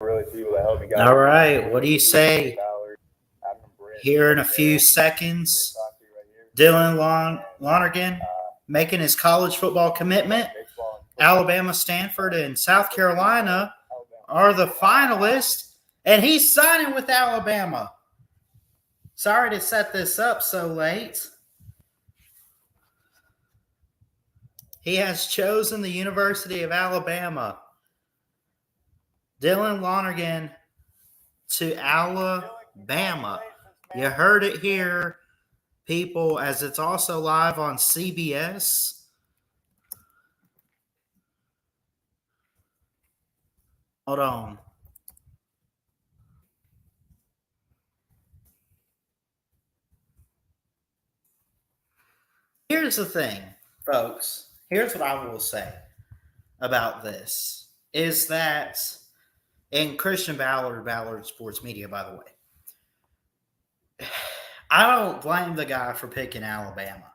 really people that helped me guys. All right, what do you say? Here in a few seconds, Dylan Lonergan making his college football commitment. Alabama, Stanford, and South Carolina are the finalists, and he's signing with Alabama. Sorry to set this up so late. He has chosen the University of Alabama. Dylan Lonergan to Alabama. You heard it here, people, as it's also live on CBS. Hold on. Here's the thing, folks. Here's what I will say about this is that, and Christian Ballard Sports Media, by the way, I don't blame the guy for picking Alabama.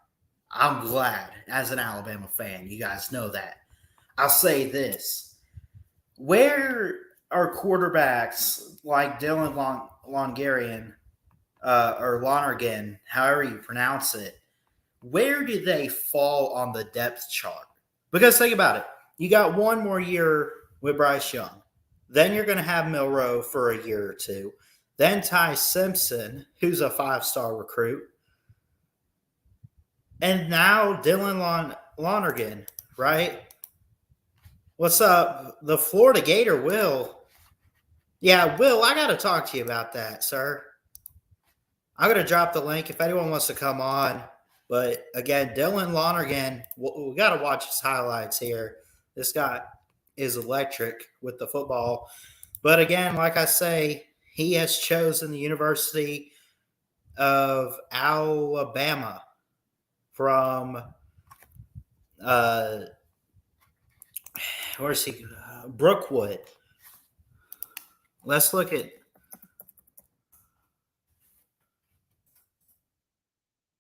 I'm glad, as an Alabama fan, you guys know that. I'll say this. Where are quarterbacks like Dylan Lonergan, or Lonergan, however you pronounce it, where do they fall on the depth chart? Because think about it. You got one more year with Bryce Young. Then you're going to have Milroe for a year or two. Then Ty Simpson, who's a 5-star recruit. And now Dylan Lonergan, right? What's up? The Florida Gator, Will. Yeah, Will, I got to talk to you about that, sir. I'm going to drop the link if anyone wants to come on. But again, Dylan Lonergan, we got to watch his highlights here. This guy is electric with the football. But again, like I say, he has chosen the University of Alabama from where's he? Brookwood. Let's look at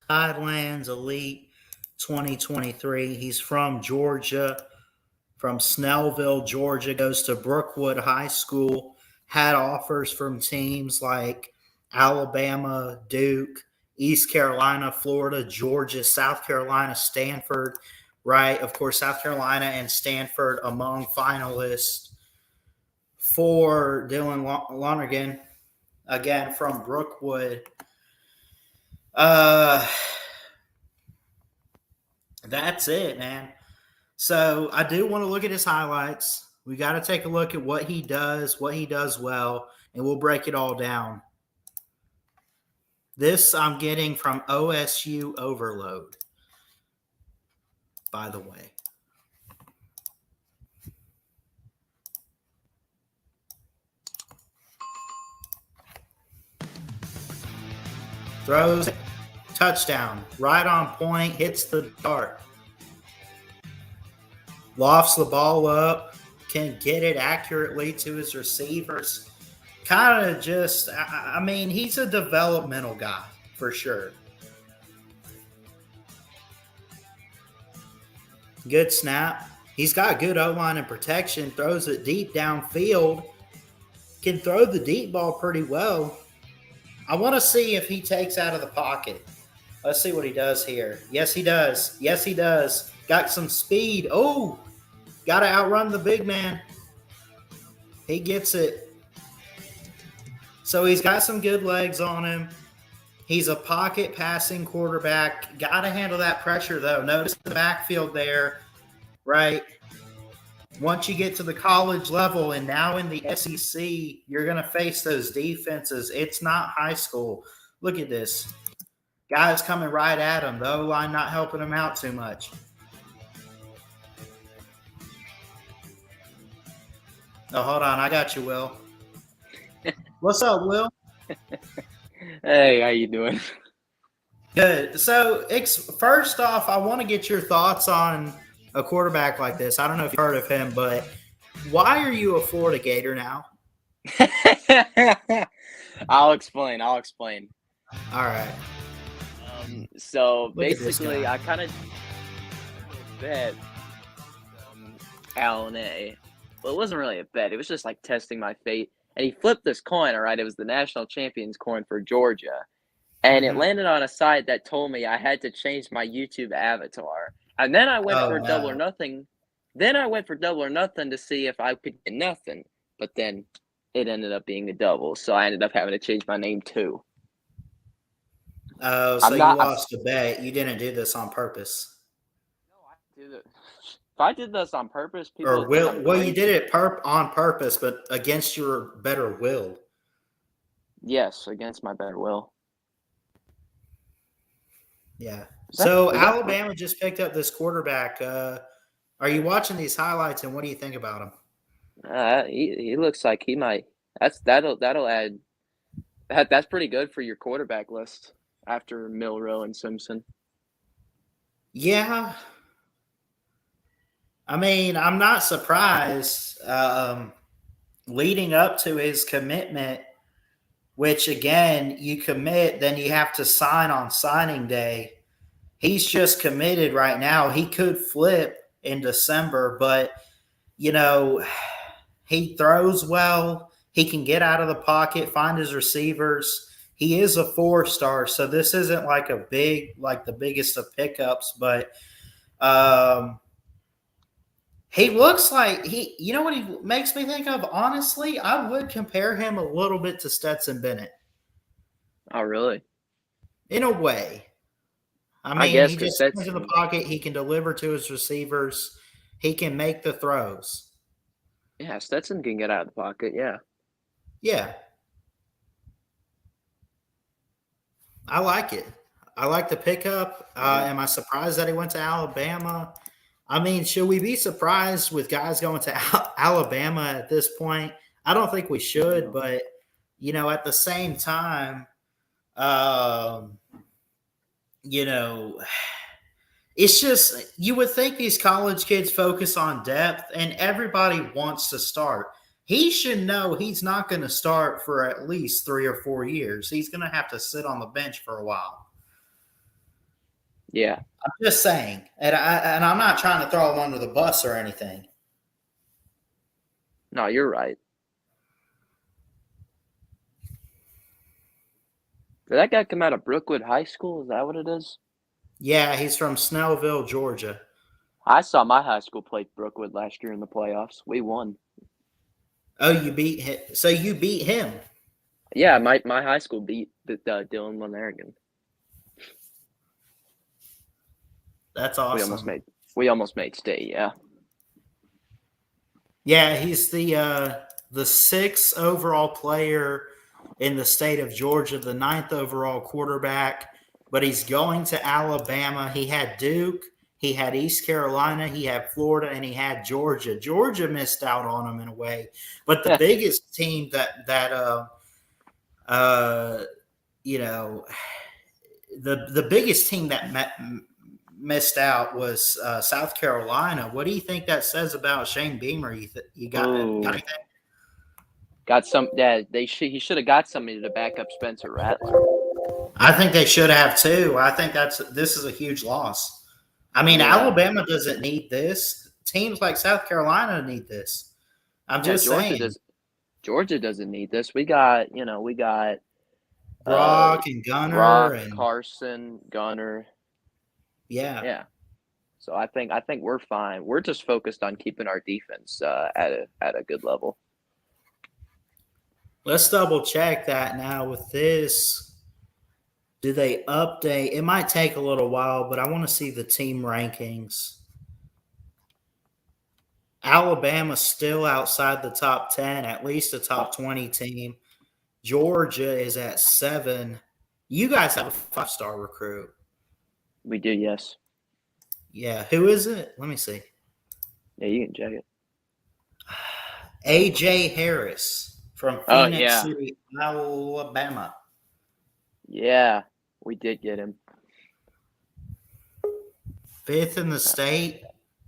Tidelands Elite 2023. He's from Georgia, from Snellville, Georgia, goes to Brookwood High School, had offers from teams like Alabama, Duke, East Carolina, Florida, Georgia, South Carolina, Stanford, right? Of course, South Carolina and Stanford among finalists for Dylan Lonergan, again, from Brookwood. That's it, man. So I do want to look at his highlights. We got to take a look at what he does well, and we'll break it all down. This I'm getting from OSU Overload, by the way. Throws, touchdown, right on point, hits the dart. Lofts the ball up, can get it accurately to his receivers. Kind of just, I mean, he's a developmental guy for sure. Good snap. He's got good O-line and protection, throws it deep downfield. Can throw the deep ball pretty well. I want to see if he takes out of the pocket. Let's see what he does here. Yes, he does. Yes, he does. Got some speed. Oh, got to outrun the big man. He gets it. So he's got some good legs on him. He's a pocket passing quarterback. Got to handle that pressure, though. Notice the backfield there, right? Once you get to the college level and now in the SEC, you're going to face those defenses. It's not high school. Look at this. Guys coming right at him. The O-line not helping him out too much. Oh, hold on. I got you, Will. What's up, Will? Hey, how you doing? Good. So, first off, I want to get your thoughts on a quarterback like this. I don't know if you've heard of him, but why are you a Florida Gator now? I'll explain. All right. So Look at this basically, guy. I kind of bet Allen A. Well, it wasn't really a bet. It was just like testing my fate. And he flipped this coin, all right? It was the national champions coin for Georgia. And it Mhm. landed on a site that told me I had to change my YouTube avatar. And then I went Oh for double or no. nothing. Then I went for double or nothing to see if I could get nothing. But then it ended up being a double. So I ended up having to change my name too. Oh, so I'm you not. lost a bet. You didn't do this on purpose. No, I did it. If I did this on purpose, people Or would think I'm will well, you did crazy. it on purpose, but against your better will. Yes, against my better will. Yeah. Is that So is that Alabama just picked up this quarterback. Are you watching these highlights and what do you think about him? he looks like he might. That'll add. That's pretty good for your quarterback list after Milrow and Simpson. Yeah. I mean, I'm not surprised. Leading up to his commitment, which again, you commit, then you have to sign on signing day. He's just committed right now. He could flip in December, but you know, he throws well. He can get out of the pocket, find his receivers. He is a 4-star, so this isn't like the biggest of pickups, but um, he looks like you know what he makes me think of? Honestly, I would compare him a little bit to Stetson Bennett Oh, really? in a way. I I mean, guess he because just stands in the Stetson, pocket. He can deliver to his receivers. He can make the throws. yeah, Stetson can get out of the pocket. Yeah, Yeah, I like it. I like the pickup. yeah, Am I surprised that he went to Alabama? I mean, should we be surprised with guys going to Alabama at this point? I don't think we should, no, but at the same time, um, you know, it's just you would think these college kids focus on depth, and everybody wants to start. He should know he's not going to start for at least 3 or 4 years. He's going to have to sit on the bench for a while. yeah. I'm just saying, and I'm not trying to throw him under the bus or anything. No, you're right. Did that guy come out of Brookwood High School? Is that what it is? Yeah, he's from Snellville, Georgia. I saw my high school play Brookwood last year in the playoffs. We won. Oh, you beat him. So you beat him. Yeah, my high school beat Dylan Lonergan. That's We almost awesome. made state. Yeah. Yeah, he's the 6th overall player in the state of Georgia, the 9th overall quarterback, but he's going to Alabama. He had Duke, he had East Carolina, he had Florida, and he had Georgia. Georgia missed out on him in a way, but the biggest team the biggest team that missed out was South Carolina. What do you think that says about Shane Beamer? You got anything? Got some. Yeah, he should have got somebody to back up Spencer Rattler. I think they should have too. I think this is a huge loss. I mean, Yeah. Alabama doesn't need this. Teams like South Carolina need this. I'm Yeah, just saying. Georgia doesn't need this. We got Brock and Gunner Brock, and Carson, Gunner. yeah. Yeah. So I think we're fine. We're just focused on keeping our defense at a good level. Let's double check that now with this. Do they update? It might take a little while, but I want to see the team rankings. Alabama's still outside the top 10, at least a top 20 team. Georgia is at 7. You guys have a 5-star recruit. We do, yes. Yeah. Who is it? Let me see. Yeah, you can check it. A.J. Harris from Phoenix City, Alabama. Yeah, we did get him. 5th in the state,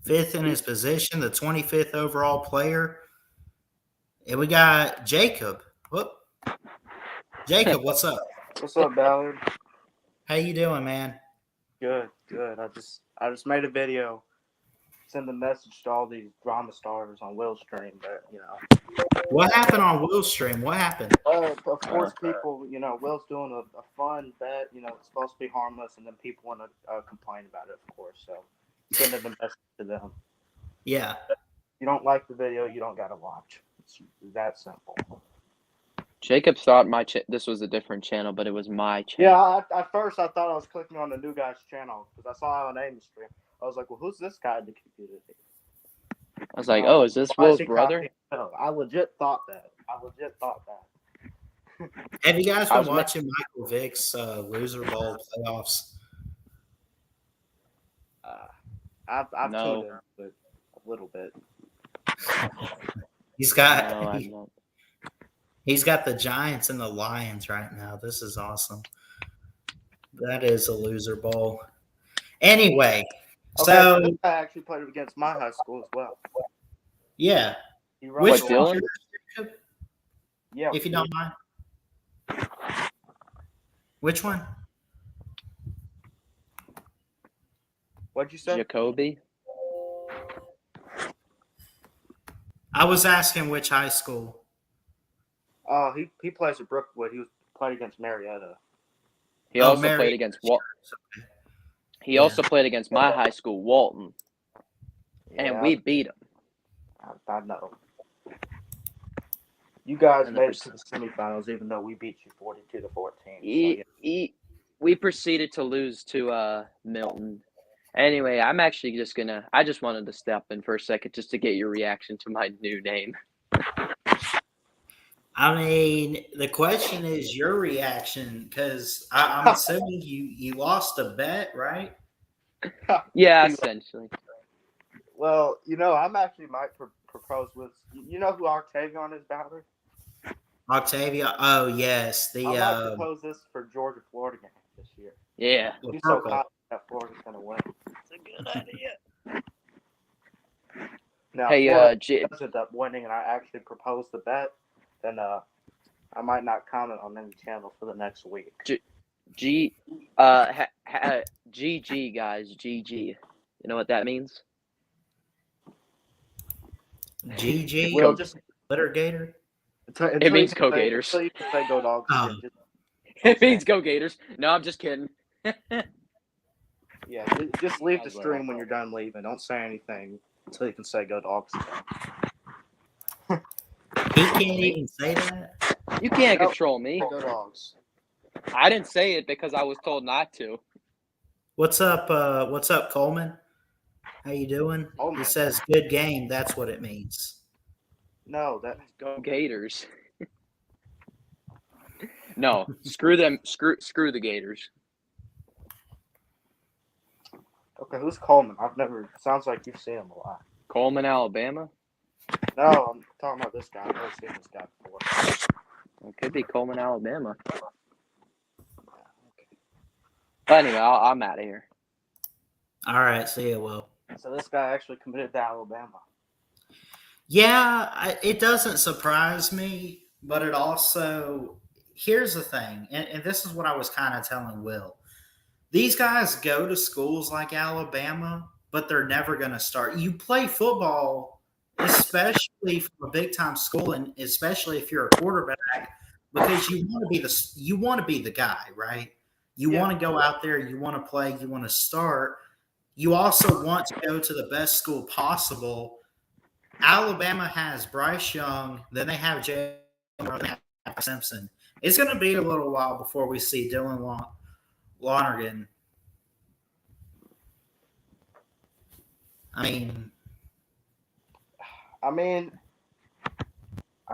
5th in his position, the 25th overall player. And we got Jacob. Whoop. Jacob, what's up? What's up, Ballard? How you doing, man? Good, good. I just made a video send a message to all these drama stars on Will Stream, but What happened on Will's stream? What happened? of course, people, Will's doing a fun bet. It's supposed to be harmless, and then people want to complain about it, of course. So sending the message to them. Yeah. If you don't like the video, you don't gotta watch. It's that simple. Jacob thought this was a different channel, but it was my channel. Yeah, at first I thought I was clicking on the new guy's channel because I saw Alan Amos stream. I was like, well, who's this guy in the community? I was like, oh, is this Will's brother? No, I legit thought that. Have you guys been watching Michael Vick's Loser Bowl playoffs? I've tuned in, but a little bit. He's got the Giants and the Lions right now. This is awesome. That is a Loser Bowl. Anyway, so I actually played against my high school as well. Yeah. Which one? Yeah. If you don't mind. Which one? What'd you say? Jacoby. I was asking which high school. Oh, he plays at Brookwood. He played against Marietta. He also played against He also played against my high school, Walton, and we beat him. I know. You guys made it to the semifinals, even though we beat you 42-14. We proceeded to lose to Milton. Anyway, I'm actually I just wanted to step in for a second just to get your reaction to my new name. I mean, the question is your reaction, because I'm assuming you lost a bet, right? Yeah, essentially. Well, I'm actually might propose with who Octavian is, Bowder? Octavia. Oh yes, I might propose this for Georgia Florida game this year. Yeah, he's so confident that Florida's gonna win. It's a good idea. Now, if Florida does end up winning, and I actually propose the bet, then I might not comment on any channel for the next week. GG guys, GG. You know what that means? GG. Well, just Litigator. It means Go Gators. Until you can say Go Dogs. It means Go Gators. No, I'm just kidding. Yeah, just leave the stream when you're done leaving. Don't say anything until you can say Go Dogs. He can't even say that. You can't control me. Go Dogs. I didn't say it because I was told not to. What's up? What's up, Coleman? How you doing? He says good game. That's what it means. No, that's Go Gators. No, screw them. Screw the Gators. Okay, who's Coleman? Sounds like you've seen him a lot. Coleman, Alabama? No, I'm talking about this guy. I've never seen this guy before. It could be Coleman, Alabama. But anyway, I'm out of here. All right, see you, Will. So this guy actually committed to Alabama. Yeah, it doesn't surprise me, but it also – here's the thing, and this is what I was kind of telling Will. These guys go to schools like Alabama, but they're never going to start. You play football, especially from a big-time school, and especially if you're a quarterback, because you want to be the guy, right? You want to go out there, you want to play, you want to start. You also want to go to the best school possible. Alabama has Bryce Young, then they have Jalen Simpson. It's going to be a little while before we see Dylan Lonergan. I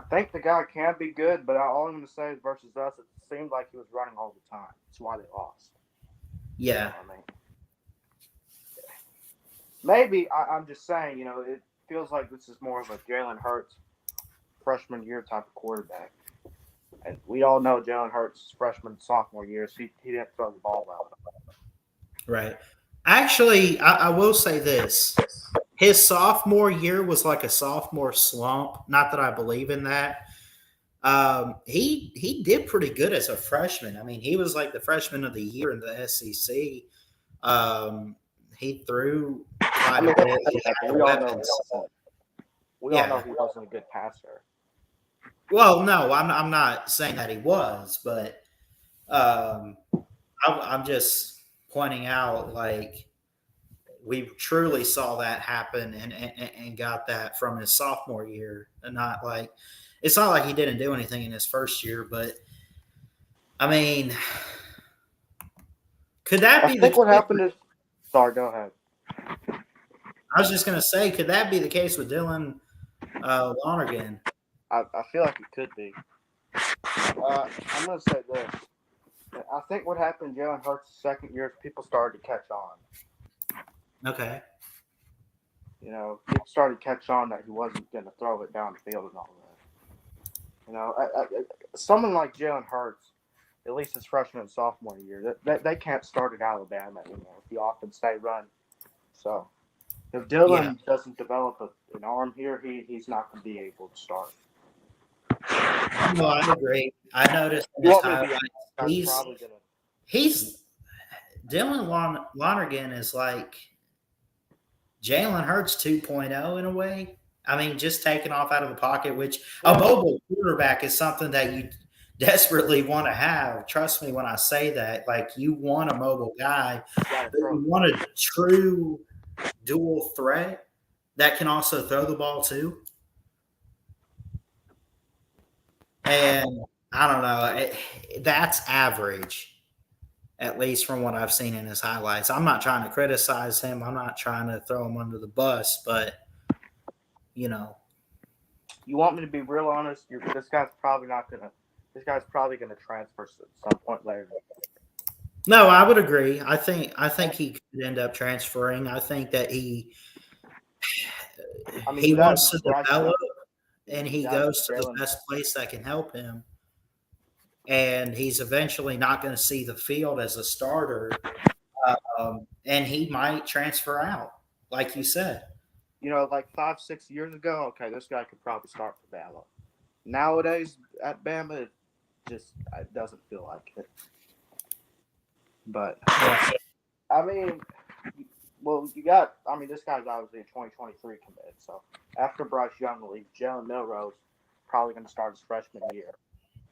think the guy can be good, but all I'm going to say is versus us, it seemed like he was running all the time. That's why they lost. Yeah. Maybe I'm just saying, it feels like this is more of a Jalen Hurts freshman year type of quarterback. And we all know Jalen Hurts' freshman sophomore years, he didn't throw the ball well. Right. Actually, I will say this. His sophomore year was like a sophomore slump. Not that I believe in that. He did pretty good as a freshman. I mean, he was like the freshman of the year in the SEC. He threw quite a bit. He had we all know weapons. we all know he wasn't a good passer. Well, no, I'm not saying that he was, but I'm just pointing out like we truly saw that happen and got that from his sophomore year, and not like it's not like he didn't do anything in his first year, but I mean, could that be I think the what case? happened is. Sorry, go ahead. I was just gonna say, could that be the case with Dylan Lonergan? I feel like it could be. I'm going to say this. I think what happened in Jalen Hurts' second year is people started to catch on. Okay. You know, people started to catch on that he wasn't going to throw it down the field and all that. You know, someone like Jalen Hurts, at least his freshman and sophomore year, they can't start at Alabama anymore if the offense stay run. So if Dylan doesn't develop an arm here, he's not going to be able to start. No, I agree. I noticed in his highlights, he's Dylan Lonergan is like Jalen Hurts 2.0 in a way. I mean, just taking off out of the pocket, which a mobile quarterback is something that you desperately want to have. Trust me when I say that. Like, you want a mobile guy, but you want a true dual threat that can also throw the ball too. And I don't know. That's average, at least from what I've seen in his highlights. I'm not trying to criticize him. I'm not trying to throw him under the bus, but, you know. You want me to be real honest? This guy's probably going to transfer at some point later. No, I would agree. I think he could end up transferring. I think that he wants to develop, and he goes to the best place that can help him. And he's eventually not going to see the field as a starter, and he might transfer out, like you said. You know, like 5-6 years ago, okay, this guy could probably start for BAMA. Nowadays, at BAMA, it doesn't feel like it. But, I mean, this guy's obviously a 2023 commit. So after Bryce Young leaves, Jalen Milroe's probably going to start his freshman year.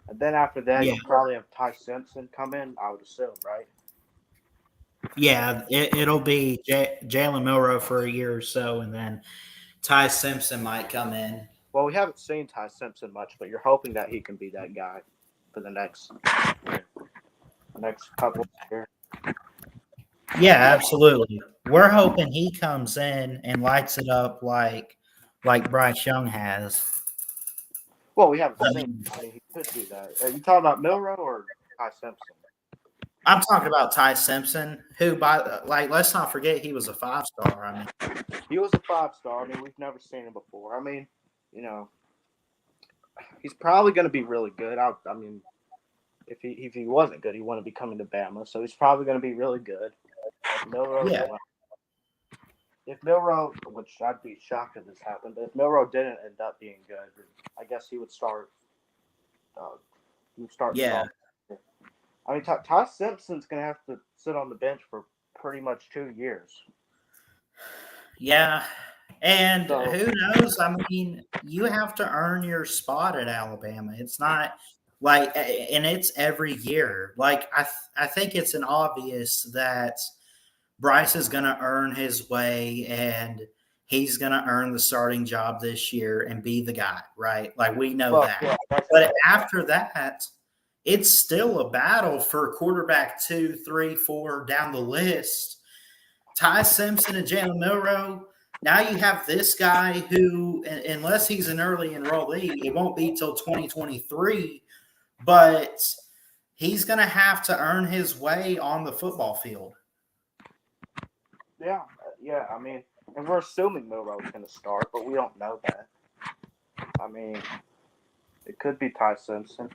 And then after that, you'll probably have Ty Simpson come in, I would assume, right? Yeah, it'll be Jalen Milroe for a year or so, and then Ty Simpson might come in. Well, we haven't seen Ty Simpson much, but you're hoping that he can be that guy for the next couple of years. Yeah, absolutely. We're hoping he comes in and lights it up like Bryce Young has. Well, we haven't seen. I mean, he could do that. Are you talking about Milroe or Ty Simpson? I'm talking about Ty Simpson, who, let's not forget he was a 5-star. I mean, he was a 5-star. I mean, we've never seen him before. I mean, you know, he's probably going to be really good. I mean, if he wasn't good, he wouldn't be coming to BAMA. So he's probably going to be really good. If Milroe, which I'd be shocked if this happened, but if Milroe didn't end up being good, I guess he would start. Yeah. I mean, Ty Simpson's going to have to sit on the bench for pretty much 2 years. Yeah. And who knows? I mean, you have to earn your spot at Alabama. It's not like, and it's every year. Like, I think it's an obvious that Bryce is going to earn his way and he's going to earn the starting job this year and be the guy, right? Like, we know that. Yeah, but after that, it's still a battle for quarterback 2, 3, 4 down the list. Ty Simpson and Jalen Milroe. Now you have this guy who, unless he's an early enrollee, it won't be till 2023, but he's going to have to earn his way on the football field. Yeah. I mean, and we're assuming Milroe's going to start, but we don't know that. I mean, it could be Ty Simpson.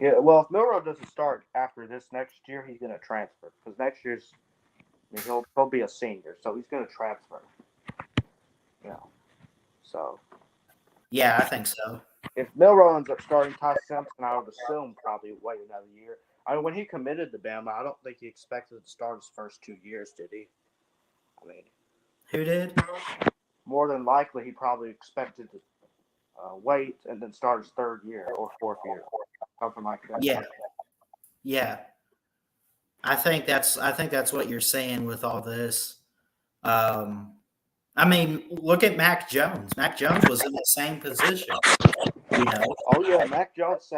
Yeah, well, if Milroe doesn't start after this next year, he's going to transfer because next year's he'll be a senior, so he's going to transfer. Yeah. So. Yeah, I think so. If Milroe ends up starting Ty Simpson, I would assume probably wait another year. I mean, when he committed to BAMA, I don't think he expected to start his first 2 years, did he? I mean, Who did? More than likely, he probably expected to wait and then start his third year or fourth year, something like that. Yeah. Yeah. I think that's what you're saying with all this. I mean, look at Mac Jones. Mac Jones was in the same position. You know, Oh yeah, Mac Jones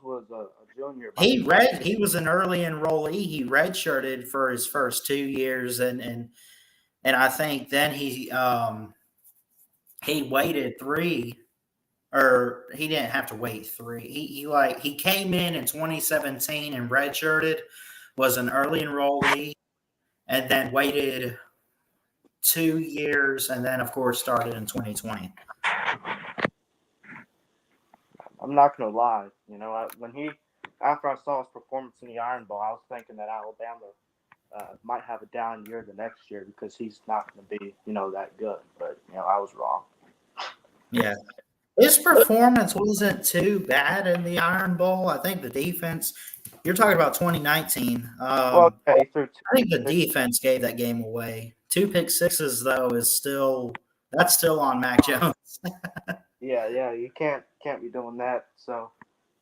was a junior. he was an early enrollee. He redshirted for his first 2 years, and I think then he waited 3, or he didn't have to wait 3. He came in 2017 and redshirted, was an early enrollee, and then waited 2 years, and then of course started in 2020. I'm not gonna lie. You know, after I saw his performance in the Iron Bowl, I was thinking that Alabama might have a down year the next year because he's not going to be, that good. But I was wrong. Yeah, his performance wasn't too bad in the Iron Bowl. I think the defense. You're talking about 2019. I think the defense gave that game away. 2 pick sixes though that's still on Mac Jones. Yeah, you can't be doing that. So,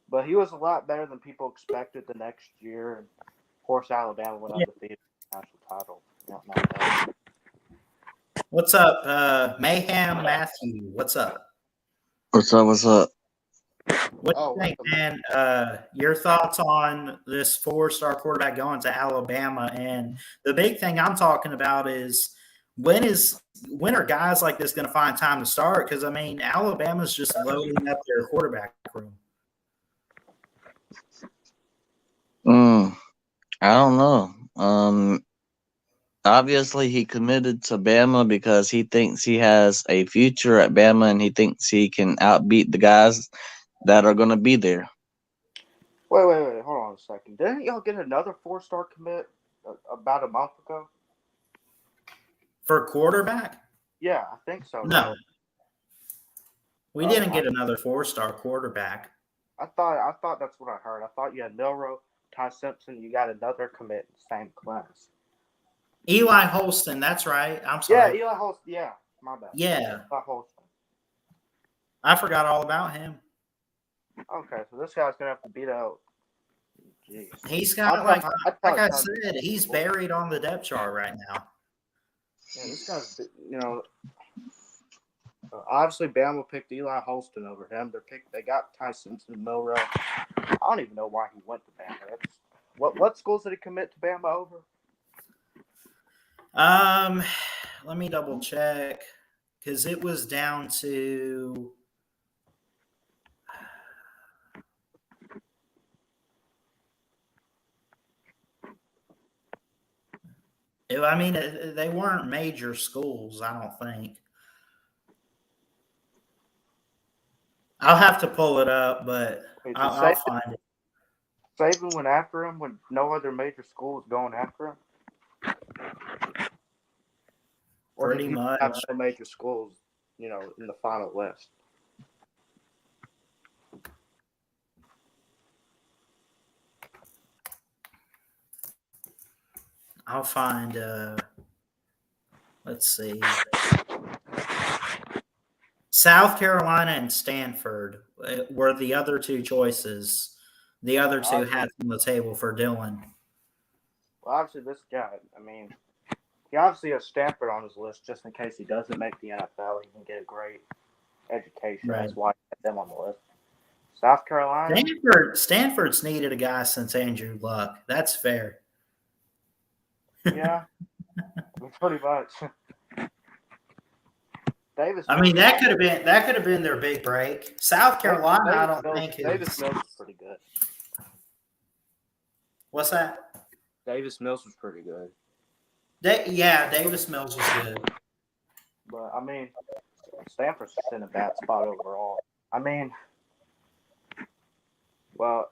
but he was a lot better than people expected the next year. And of course, Alabama went undefeated national title. What's up, Mayhem Matthew? What's up? What's up? What do you think, man? Your thoughts on this 4-star quarterback going to Alabama? And the big thing I'm talking about is when are guys like this going to find time to start? Because I mean, Alabama's just loading up their quarterback room. I don't know. Obviously he committed to Bama because he thinks he has a future at Bama and he thinks he can outbeat the guys that are going to be there. Wait. Hold on a second. Didn't y'all get another 4-star commit about a month ago? For quarterback? Yeah, I think so. No. We didn't get another 4-star quarterback. I thought that's what I heard. I thought you had Milroe, Ty Simpson. You got another commit in the same class. Eli Holston, that's right. I'm sorry. Yeah, Eli Holston. Yeah, my bad. Yeah. Eli Holston. I forgot all about him. Okay, so this guy's gonna have to beat out. Jeez. He's got like I said, he's buried on the depth chart right now. Yeah, this guy's, obviously Bama picked Eli Holston over him. They got Ty Simpson and Milroe. I don't even know why he went to Bama. What schools did he commit to Bama over? Let me double check because it was down to. I mean, they weren't major schools, I don't think. I'll have to pull it up, but I'll find it. Saban went after him when no other major school was going after him? Or Pretty much. Have some major schools, in the final list. I'll find, let's see. South Carolina and Stanford were the other 2 choices. The other 2 hats on the table for Dylan. Well, obviously, this guy, he obviously has Stanford on his list just in case he doesn't make the NFL. He can get a great education. Right. That's why he had them on the list. South Carolina. Stanford's needed a guy since Andrew Luck. That's fair. Yeah, pretty much. Davis. I mean, that could have been their big break. South Carolina, I don't think Davis Mills was pretty good. What's that? Davis Mills was pretty good. Davis Mills was good. But I mean, Stanford's just in a bad spot overall. I mean, well,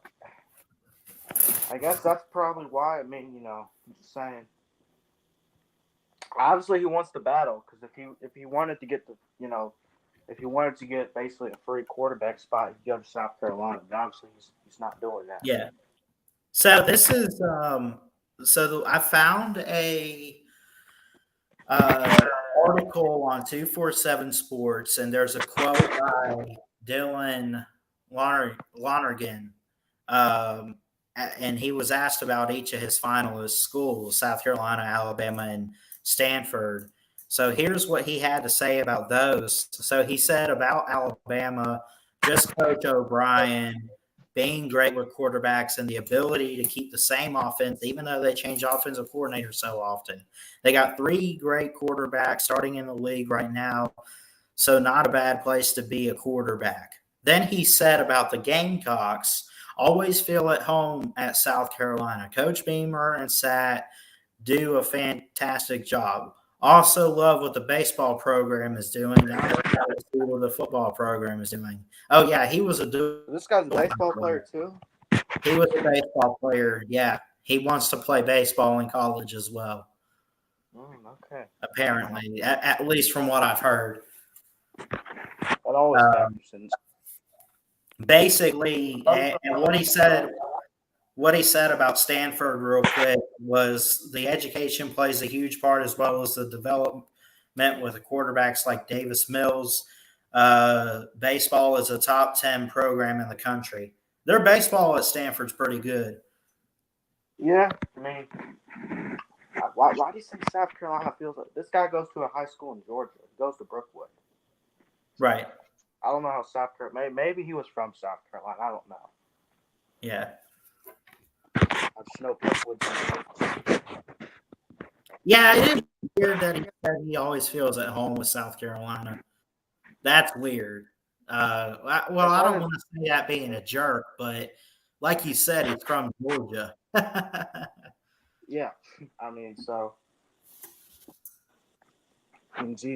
I guess that's probably why. I mean, I'm just saying. Obviously, he wants to battle because if he wanted to get if he wanted to get basically a free quarterback spot, he'd go to South Carolina. But obviously, he's not doing that. Yeah. So this is I found article on 247 Sports, and there's a quote by Dylan Lonergan. And he was asked about each of his finalist schools, South Carolina, Alabama, and Stanford. So here's what he had to say about those. So he said about Alabama, just Coach O'Brien being great with quarterbacks and the ability to keep the same offense, even though they change offensive coordinators so often. They got 3 great quarterbacks starting in the league right now, so not a bad place to be a quarterback. Then he said about the Gamecocks, always feel at home at South Carolina. Coach Beamer and Sat do a fantastic job. Also love what the baseball program is doing. What the football program is doing. Oh, yeah, he was This guy's a baseball player, too? He was a baseball player, yeah. He wants to play baseball in college as well. Okay. Apparently, at least from what I've heard. That always happens. Basically, and what he said about Stanford real quick was the education plays a huge part, as well as the development with the quarterbacks like Davis Mills. Baseball is a top 10 program in the country. Their baseball at Stanford's pretty good. Yeah, I mean, why do you think South Carolina feels like this guy goes to a high school in Georgia? He goes to Brookwood. Right. I don't know how South Carolina. Maybe he was from South Carolina. I don't know. Yeah. I just know Brookwood. Yeah, it is weird that he always feels at home with South Carolina. That's weird. I don't want to say that being a jerk, but like you said, he's from Georgia. Yeah, I mean, so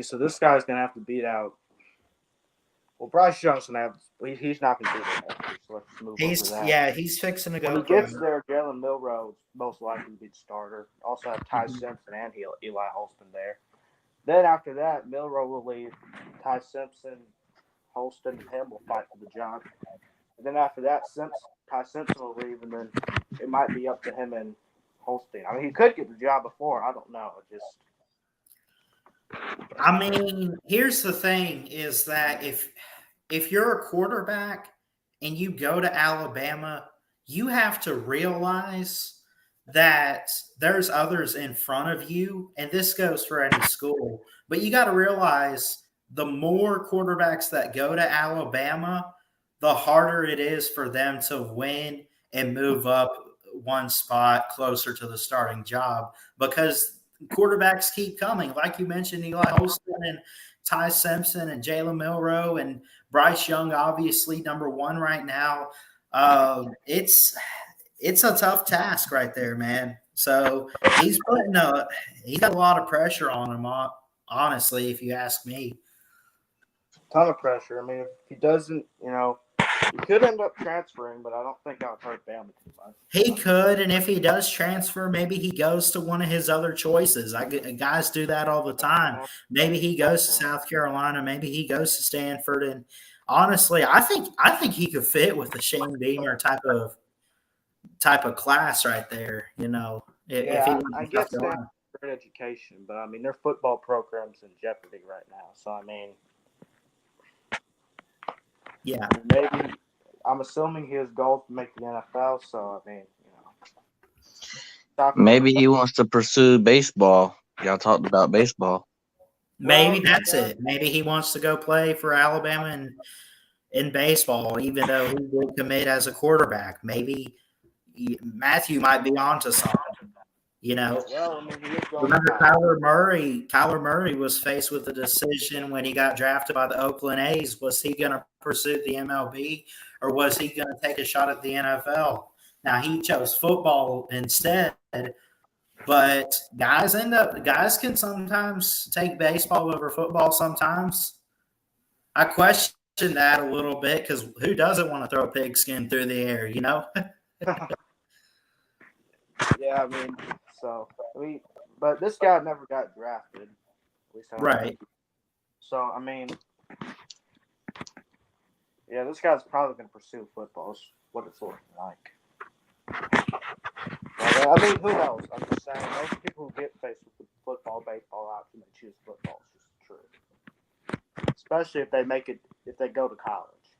so this guy's gonna have to beat out. Well, Bryce Young's gonna have. He's not gonna beat him. So let's move on to that. He's fixing to go. When he gets there, Jalen Milroe is most likely to be the starter. Also have Ty Simpson and Eli Holston there. Then after that, Milroe will leave. Ty Simpson, Holston, and him will fight for the job. And then after that, Ty Simpson will leave, and then it might be up to him and Holstein. I mean, he could get the job before. I don't know. I mean, here's the thing: is that if you're a quarterback and you go to Alabama, you have to realize that there's others in front of you, and this goes for any school. But you got to realize the more quarterbacks that go to Alabama, the harder it is for them to win and move up one spot closer to the starting job, because quarterbacks keep coming. Like you mentioned, Eli Holston and Ty Simpson and Jalen Milroe and Bryce Young, obviously number 1 right now. It's a tough task right there, man. So he's got a lot of pressure on him, honestly, if you ask me. Ton of pressure. I mean, if he doesn't, he could end up transferring, but I don't think that would hurt Bama too much. He could, and if he does transfer, maybe he goes to one of his other choices. Guys do that all the time. Maybe he goes to South Carolina. Maybe he goes to Stanford. And honestly, I think he could fit with the Shane Beamer type of class right there. I guess Stanford education, but I mean their football program's in jeopardy right now. So I mean. Yeah. Maybe I'm assuming his goal to make the NFL. So I mean, maybe he wants to pursue baseball. Y'all talked about baseball. Maybe that's it. Maybe he wants to go play for Alabama in baseball, even though he did commit as a quarterback. Maybe Matthew might be onto something. Well, I mean, remember Kyler Murray was faced with the decision when he got drafted by the Oakland A's. Was he going to pursue the MLB or was he going to take a shot at the NFL? Now he chose football instead, but guys can sometimes take baseball over football sometimes. I question that a little bit because who doesn't want to throw a pigskin through the air, Yeah, I mean, but this guy never got drafted. At least right. So, I mean, yeah, this guy's probably going to pursue football is what it's looking like. But, I mean, who knows? I'm just saying, most people who get faced with the football, baseball option, they choose football. It's just true. Especially if they go to college.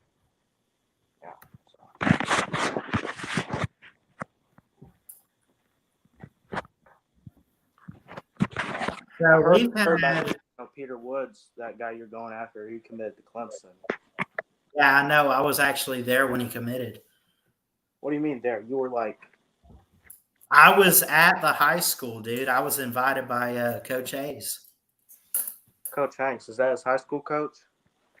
Yeah. So I heard we've about had, Peter Woods, that guy you're going after. He committed to Clemson. yeah, I know. I was actually there when he committed. What do you mean there? You were like, I was at the high school, dude. I was invited by Coach Hayes. Coach Hanks. Is that his high school coach?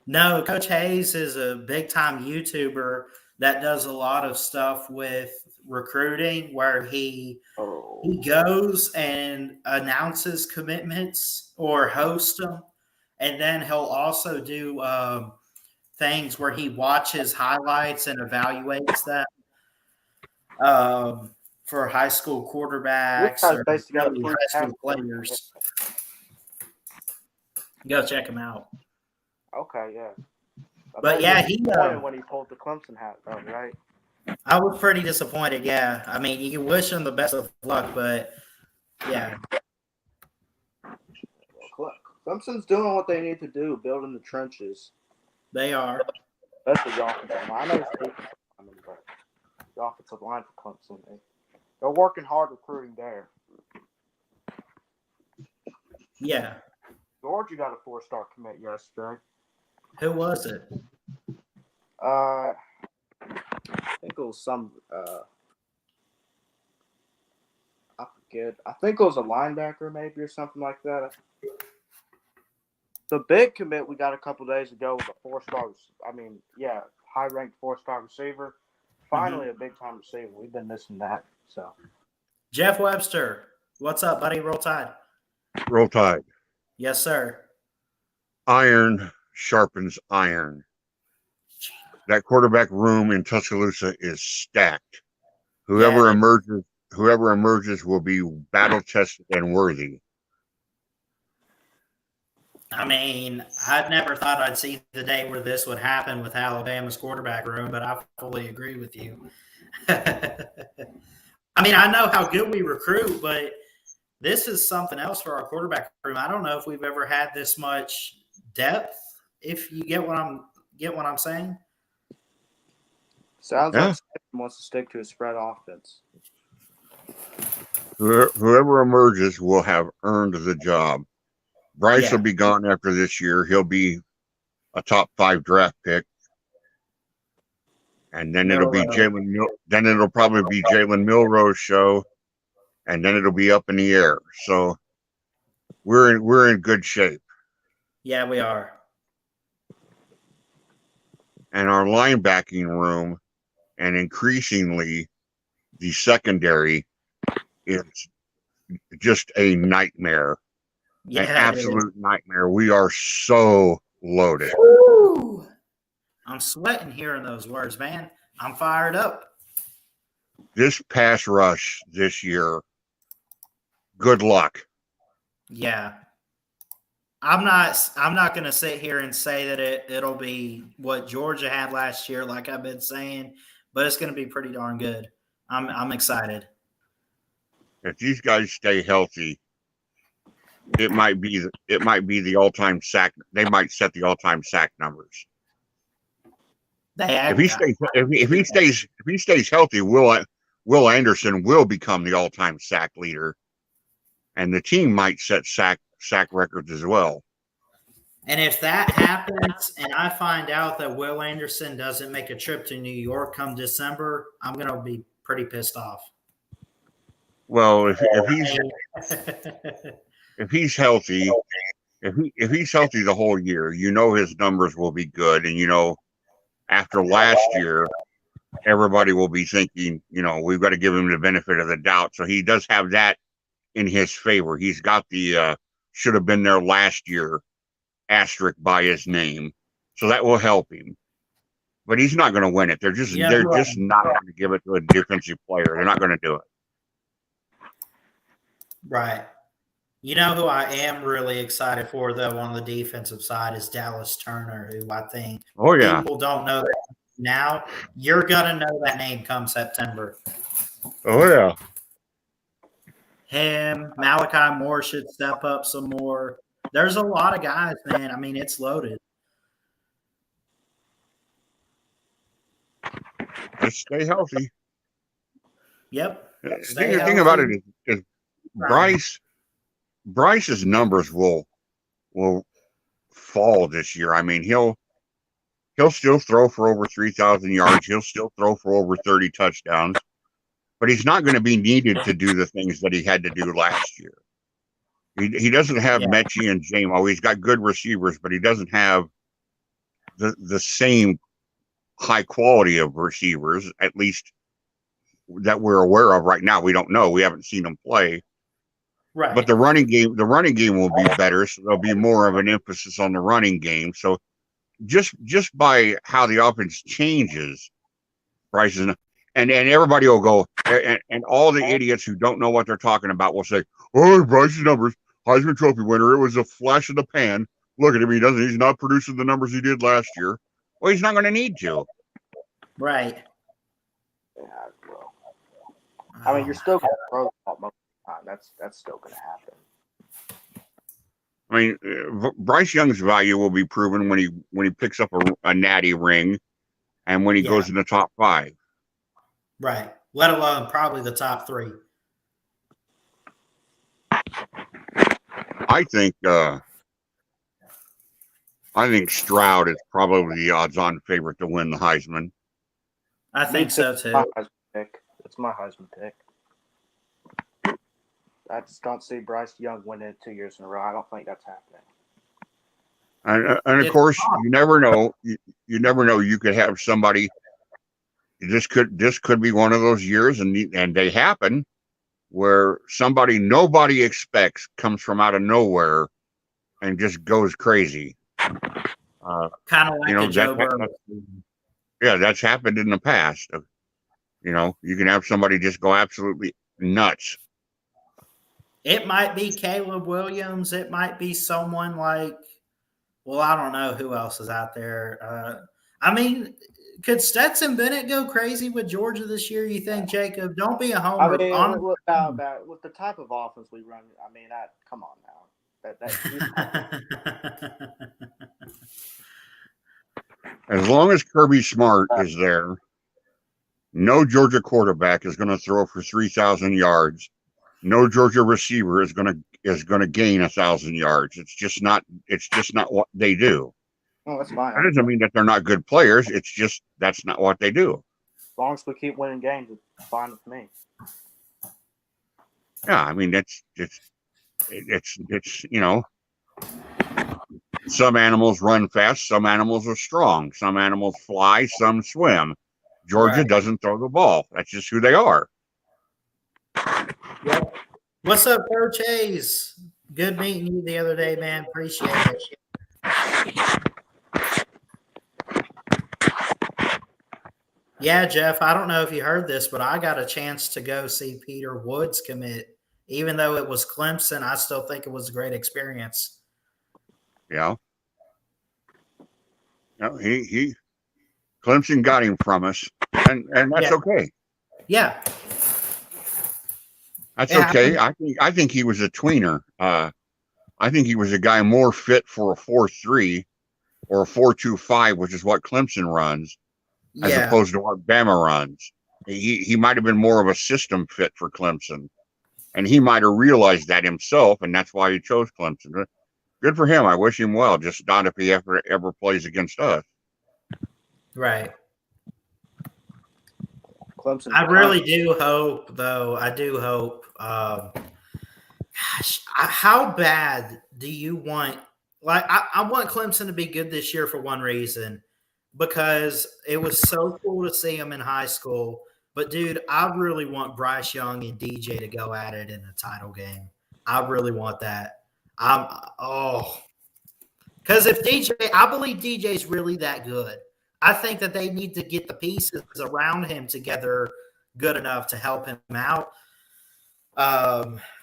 No, Coach Hayes is a big time YouTuber that does a lot of stuff with recruiting where he goes and announces commitments or hosts them. And then he'll also do things where he watches highlights and evaluates them for high school quarterbacks or basically got high school players. Go check him out. Okay, yeah. But yeah, he when he pulled the Clemson hat, though, right? I was pretty disappointed. Yeah, I mean, you can wish him the best of luck, but yeah, Clemson's doing what they need to do, building the trenches. they are. Especially the offensive line. I know it's defensive line, but the offensive line for Clemson, they're working hard recruiting there. Yeah. Georgia got a 4-star commit yesterday. Who was it? I think it was some. I forget. I think it was a linebacker, maybe, or something like that. The big commit we got a couple days ago was a 4-star. High-ranked 4-star receiver. Finally, a big-time receiver. We've been missing that. So, Jeff Webster. What's up, buddy? Roll Tide. Roll Tide. Yes, sir. Iron sharpens iron. That quarterback room in Tuscaloosa is stacked. Whoever emerges will be battle tested and worthy. I mean, I never thought I'd see the day where this would happen with Alabama's quarterback room, but I fully agree with you. I mean, I know how good we recruit, but this is something else for our quarterback room. I don't know if we've ever had this much depth. If you get what I'm saying. Sounds like Stephen wants to stick to a spread offense. Whoever emerges will have earned the job. Bryce will be gone after this year. He'll be a top 5 draft pick. And then it'll be it'll probably be Jalen Milroe's show. And then it'll be up in the air. So we're in good shape. Yeah, we are. And our linebacking room and increasingly the secondary is just a nightmare. Yeah, an absolute nightmare. We are so loaded. Woo! I'm sweating hearing those words, man. I'm fired up. This pass rush this year, good luck. Yeah. I'm not going to sit here and say that it'll be what Georgia had last year, like I've been saying, but it's going to be pretty darn good. I'm excited. If these guys stay healthy, it might be the all-time sack. They might set the all-time sack numbers. If he stays healthy, Will Anderson will become the all-time sack leader, and the team might set sack records as well. And if that happens, and I find out that Will Anderson doesn't make a trip to New York come December, I'm going to be pretty pissed off. Well, if he's healthy, if he's healthy the whole year, his numbers will be good, and after last year, everybody will be thinking, we've got to give him the benefit of the doubt. So he does have that in his favor. He's got the should have been there last year asterisk by his name, so that will help him. But he's not going to win it. They're just not going to give it to a defensive player. They're not going to do it. Right. You know who I am really excited for, though, on the defensive side is Dallas Turner, who I think people don't know that now. You're going to know that name come September. Oh, yeah. Him, Malachi Moore should step up some more. There's a lot of guys, man. I mean, it's loaded. Just stay healthy. Yep. The thing about it is Bryce's numbers will fall this year. I mean, he'll still throw for over 3,000 yards. He'll still throw for over 30 touchdowns, but he's not going to be needed to do the things that he had to do last year. He doesn't have Mechie and J-Mo. He's got good receivers, but he doesn't have the same high quality of receivers, at least that we're aware of right now. We don't know. We haven't seen them play. Right. But the running game will be better. So there'll be more of an emphasis on the running game. So just by how the offense changes, Bryce is, and everybody will go, and all the idiots who don't know what they're talking about will say, "Oh, Bryce's numbers, Heisman Trophy winner. It was a flash in the pan. Look at him. He's not producing the numbers he did last year." Well, he's not going to need to. Right. Yeah, well, I mean, you're still going to throw the ball most of the time. That's still going to happen. I mean, Bryce Young's value will be proven when he picks up a natty ring, and when he goes in the top 5. Right. Let alone probably the top 3. I think Stroud is probably the odds-on favorite to win the Heisman. I think so too. It's my Heisman pick. I just don't see Bryce Young winning it 2 years in a row. I don't think that's happening. And of course, you never know. You never know. You could have somebody. This could be one of those years, and they happen, where somebody nobody expects comes from out of nowhere and just goes crazy. Kind of like a Joe Burrow. Yeah, that's happened in the past. You can have somebody just go absolutely nuts. It might be Caleb Williams. It might be someone like, well, I don't know who else is out there. I mean, could Stetson Bennett go crazy with Georgia this year, you think, Jacob? Don't be a homer. I mean, with the type of offense we run, I mean, come on now. As long as Kirby Smart is there, no Georgia quarterback is going to throw for 3,000 yards. No Georgia receiver is going to gain 1,000 yards. It's just not what they do. Oh, that's fine. That doesn't mean that they're not good players. It's just that's not what they do. As long as we keep winning games, it's fine with me. Yeah, I mean it's some animals run fast, some animals are strong, some animals fly, some swim. Georgia doesn't throw the ball. That's just who they are. Yep. What's up, Coach Hayes? Good meeting you the other day, man. Appreciate it. Yeah, Jeff, I don't know if you heard this, but I got a chance to go see Peter Woods commit. Even though it was Clemson, I still think it was a great experience. Yeah. No, he Clemson got him from us, and that's okay. Yeah. That's okay. I think he was a tweener. I think he was a guy more fit for a 4-3 or a 4-2-5, which is what Clemson runs, as opposed to what Bama runs. He might have been more of a system fit for Clemson, and he might have realized that himself, and that's why he chose Clemson. Good for him. I wish him well. Just not if he ever plays against us. Right. Clemson. I really do hope, though. I do hope. Gosh, how bad do you want? Like, I want Clemson to be good this year for one reason, because it was so cool to see him in high school. But, dude, I really want Bryce Young and DJ to go at it in the title game. I really want that. Because if I believe DJ's really that good. I think that they need to get the pieces around him together good enough to help him out.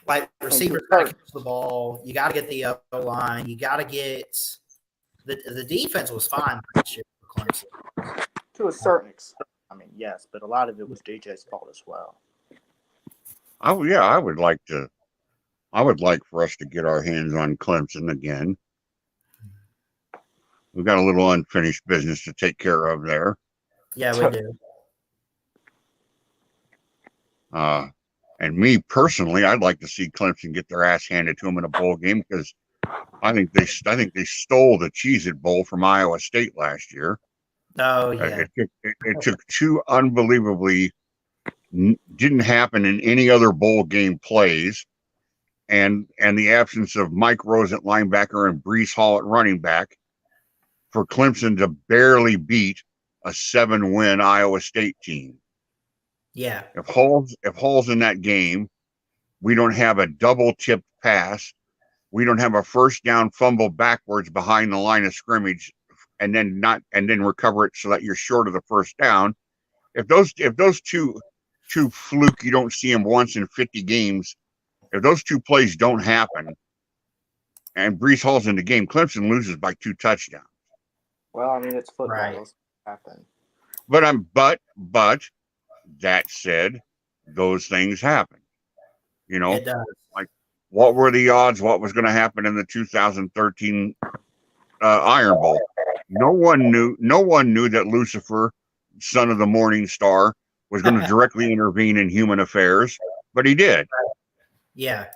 Like receivers got to catch the ball. You got to get the O-line. You got to get the defense was fine this year for Clemson. To a certain extent. I mean, yes, but a lot of it was DJ's fault as well. I would like to I would like for us to get our hands on Clemson again. We've got a little unfinished business to take care of there. Yeah, we do. And me personally, I'd like to see Clemson get their ass handed to them in a bowl game because I think they stole the Cheez-It Bowl from Iowa State last year. Oh yeah. It took two unbelievably didn't happen in any other bowl game plays, and the absence of Mike Rose at linebacker and Brees Hall at running back for Clemson to barely beat a 7-win Iowa State team. Yeah. If Hall's in that game, we don't have a double tipped pass. We don't have a first down fumble backwards behind the line of scrimmage and then recover it so that you're short of the first down. If those two fluke, you don't see them once in 50 games. If those two plays don't happen and Brees Hall's in the game, Clemson loses by 2 touchdowns. Well, I mean, it's football. Right. It's happen. But that said, those things happen. You know, It does. like what were the odds? What was going to happen in the 2013 Iron Bowl? No one knew that Lucifer, son of the morning star, was going to directly intervene in human affairs, but he did. Yeah.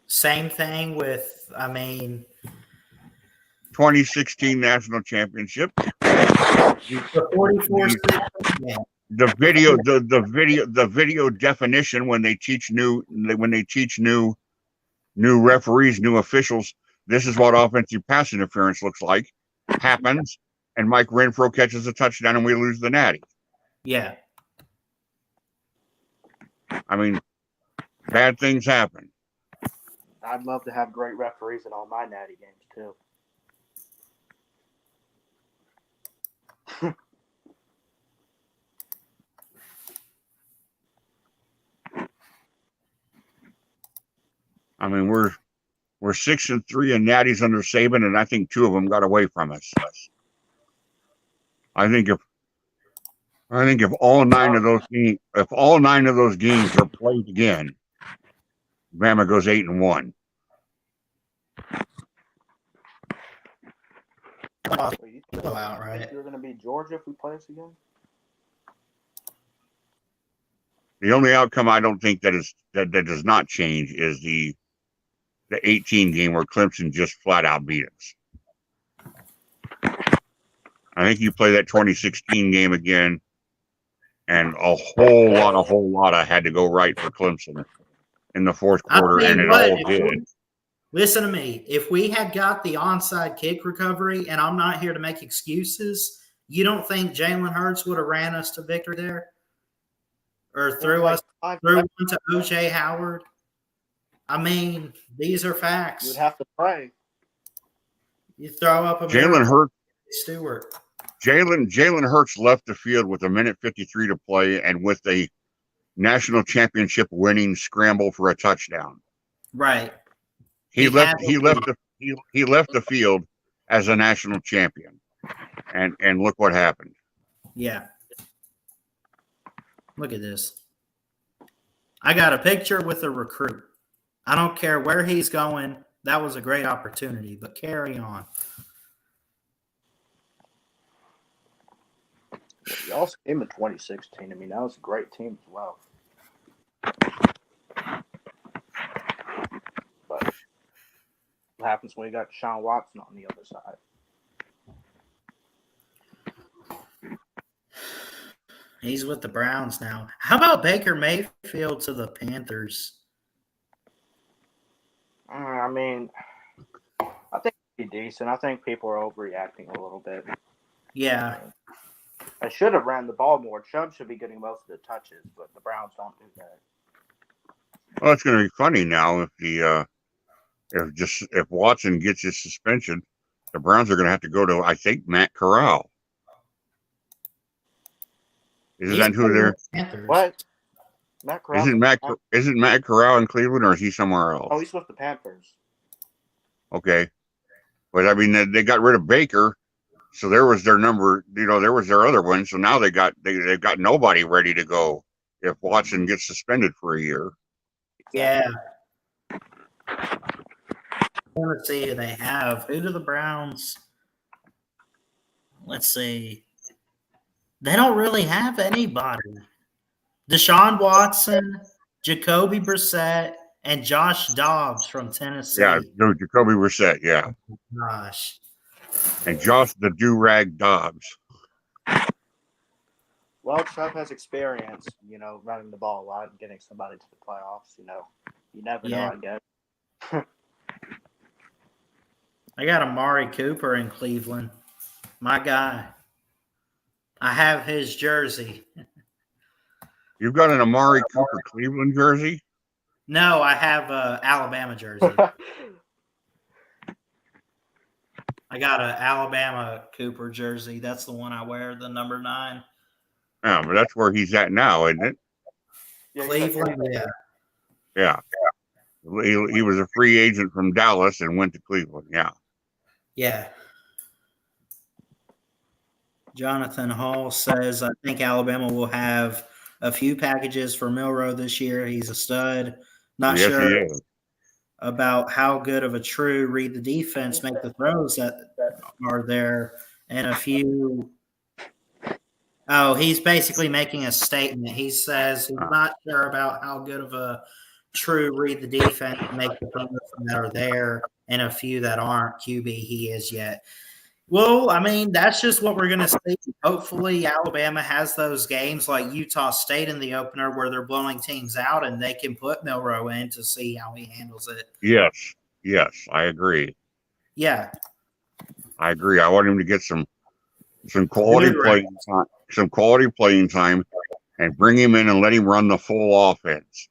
Same thing with, 2016 national championship. the 44-6 game. The video definition when they teach new referees, new officials, this is what offensive pass interference looks like, happens, and Mike Renfro catches a touchdown and we lose the Natty. Yeah. I mean, bad things happen. I'd love to have great referees in all my Natty games too. I mean, we're 6-3 in Natties under Saban, and I think 2 of them got away from us. I think if all 9 of those games are played again, Bama goes 8-1. Out, right? You're going to beat Georgia if we play us again? The only outcome I don't think that does not change is the 18 game where Clemson just flat out beat us. I think you play that 2016 game again, and a whole lot had to go right for Clemson in the fourth quarter, and it all did. Listen to me. If we had got the onside kick recovery, and I'm not here to make excuses, you don't think Jalen Hurts would have ran us to victory there? Or threw one to O.J. Howard? I mean, these are facts. You'd have to pray. You throw up a Jalen Hurts. Stewart. Jalen Hurts left the field with 1:53 to play and with a national championship winning scramble for a touchdown. Right. He left the field as a national champion. And look what happened. Yeah. Look at this. I got a picture with a recruit. I don't care where he's going. That was a great opportunity, but carry on. You also came in 2016. I mean, that was a great team as well. But what happens when you got Deshaun Watson on the other side? He's with the Browns now. How about Baker Mayfield to the Panthers? I mean, I think it'd be decent. I think people are overreacting a little bit. Yeah. I should have ran the ball more. Chubb should be getting most of the touches, but the Browns don't do that. Well, it's going to be funny now if Watson gets his suspension, the Browns are going to have to go to, I think, Matt Corral. Isn't that who they're? What? Matt Corral? Isn't Matt Corral in Cleveland, or is he somewhere else? Oh, he's with the Panthers. Okay, but I mean they got rid of Baker, So there was their number, there was their other one. So now they've got nobody ready to go if Watson gets suspended for a year. Yeah. I want to see who they have. Who do the Browns? Let's see. They don't really have anybody. Deshaun Watson, Jacoby Brissett, and Josh Dobbs from Tennessee. Yeah, no, Jacoby Brissett, yeah. Gosh. And Josh the Do-Rag Dobbs. Well, Chubb has experience, running the ball a lot and getting somebody to the playoffs. You never know, I guess. I got Amari Cooper in Cleveland. My guy. I have his jersey. You've got an Amari Cooper Cleveland jersey? No, I have Alabama jersey. I got an Alabama Cooper jersey. That's the one I wear, the number 9. Yeah, but that's where he's at now, isn't it? Yeah, Cleveland, yeah. Yeah. He was a free agent from Dallas and went to Cleveland, yeah. Yeah. Jonathan Hall says, I think Alabama will have a few packages for Milroe this year. He's a stud. Not Yes, sure he is. about how good of a true read the defense, make the throws that are there, and a few. Oh, he's basically making a statement. He says he's not sure about how good of a true read the defense, make the throws that are there, and a few that aren't QB he is yet. Well, I mean, that's just what we're going to see. Hopefully, Alabama has those games like Utah State in the opener where they're blowing teams out and they can put Milroe in to see how he handles it. Yes, I agree. Yeah. I agree. I want him to get some quality playing time, and bring him in and let him run the full offense.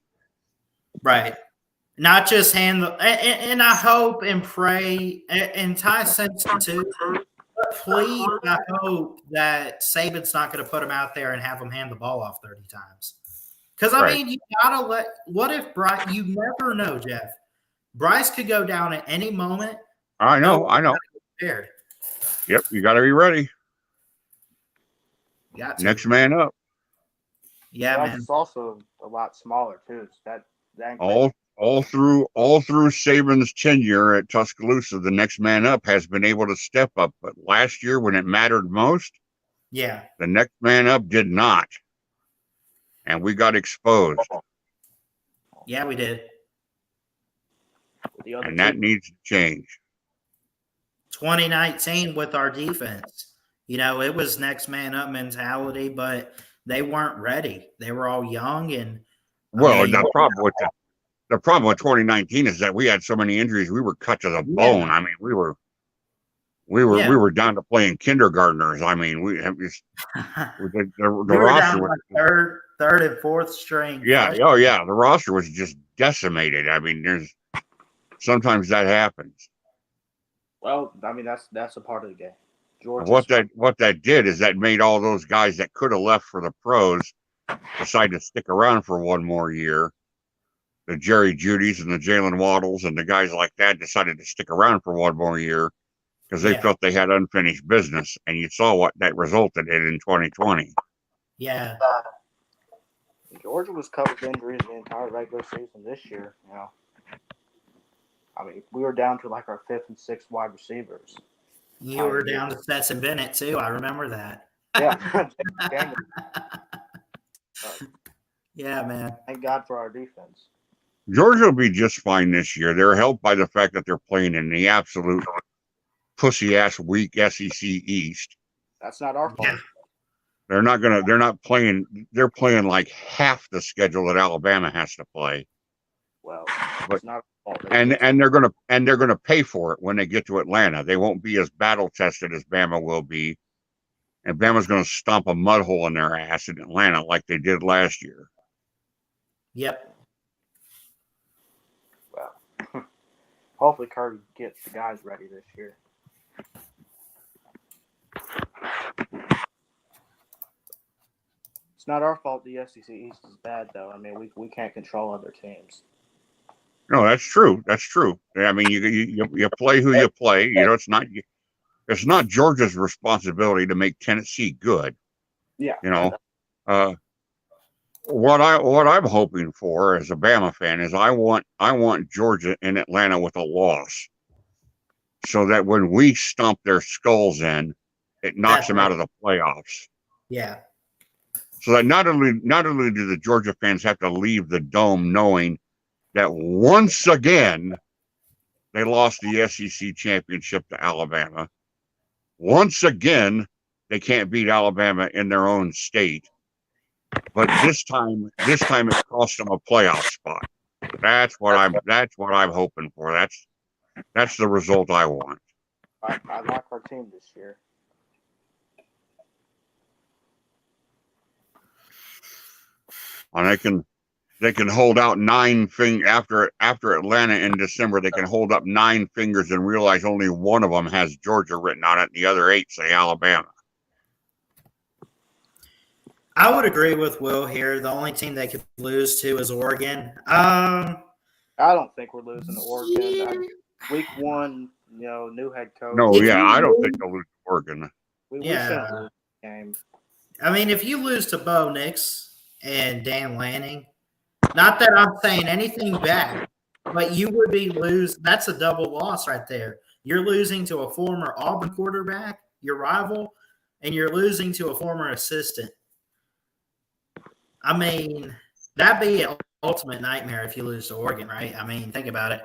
Right. Not just handle, and I hope and pray, and Ty Simpson too. Please, I hope that Saban's not going to put him out there and have him hand the ball off 30 times. Because, I mean, you got to what if Bryce, you never know, Jeff. Bryce could go down at any moment. I know. Prepared. Yep, you got to be ready. Got to. Next man up. Yeah, man. It's also a lot smaller, too. So that all through Saban's tenure at Tuscaloosa, the next man up has been able to step up. But last year, when it mattered most, the next man up did not. And we got exposed. Yeah, we did. And that needs to change. 2019 with our defense. It was next man up mentality, but they weren't ready. They were all young and the problem with 2019 is that we had so many injuries. We were cut to the bone. I mean, we were down to playing kindergartners. I mean, the roster was third and fourth string. Yeah. Oh, yeah. The roster was just decimated. I mean, sometimes that happens. Well, I mean, that's a part of the game. What that did is that made all those guys that could have left for the pros decide to stick around for one more year. The Jerry Judys and the Jalen Waddles and the guys like that decided to stick around for one more year because they felt they had unfinished business. And you saw what that resulted in 2020. Yeah. Georgia was covered with injuries the entire regular season this year. I mean, we were down to like our 5th and 6th wide receivers. You were down to Stetson Bennett too. I remember that. Yeah. Yeah, man. Thank God for our defense. Georgia will be just fine this year. They're helped by the fact that they're playing in the absolute pussy-ass weak SEC East. That's not our fault. They're playing like half the schedule that Alabama has to play. Well, it's not our fault. And they're gonna pay for it when they get to Atlanta. They won't be as battle tested as Bama will be. And Bama's gonna stomp a mud hole in their ass in Atlanta like they did last year. Yep. Well, hopefully Kirby gets the guys ready this year. It's not our fault the SEC East is bad, though. I mean, we can't control other teams. No, that's true. That's true. I mean, you play who you play. It's not it's not Georgia's responsibility to make Tennessee good. Yeah. You know, what I'm hoping for as a Bama fan is I want Georgia in Atlanta with a loss, so that when we stomp their skulls in, it knocks them out of the playoffs. Yeah. So that not only do the Georgia fans have to leave the dome knowing that once again they lost the SEC championship to Alabama, once again they can't beat Alabama in their own state, but this time it cost them a playoff spot. That's what I'm hoping for. That's the result I want. I like our team this year. And they can hold out 9 fingers after Atlanta in December. They can hold up 9 fingers and realize only one of them has Georgia written on it, and the other 8 say Alabama. I would agree with Will here. The only team they could lose to is Oregon. I don't think we're losing to Oregon. Week 1, new head coach. No, yeah, I don't think they'll lose to Oregon. We shouldn't lose the game. I mean, if you lose to Bo Nix and Dan Lanning, not that I'm saying anything bad, but you would be that's a double loss right there. You're losing to a former Auburn quarterback, your rival, and you're losing to a former assistant. I mean, that'd be an ultimate nightmare if you lose to Oregon, right? I mean, think about it.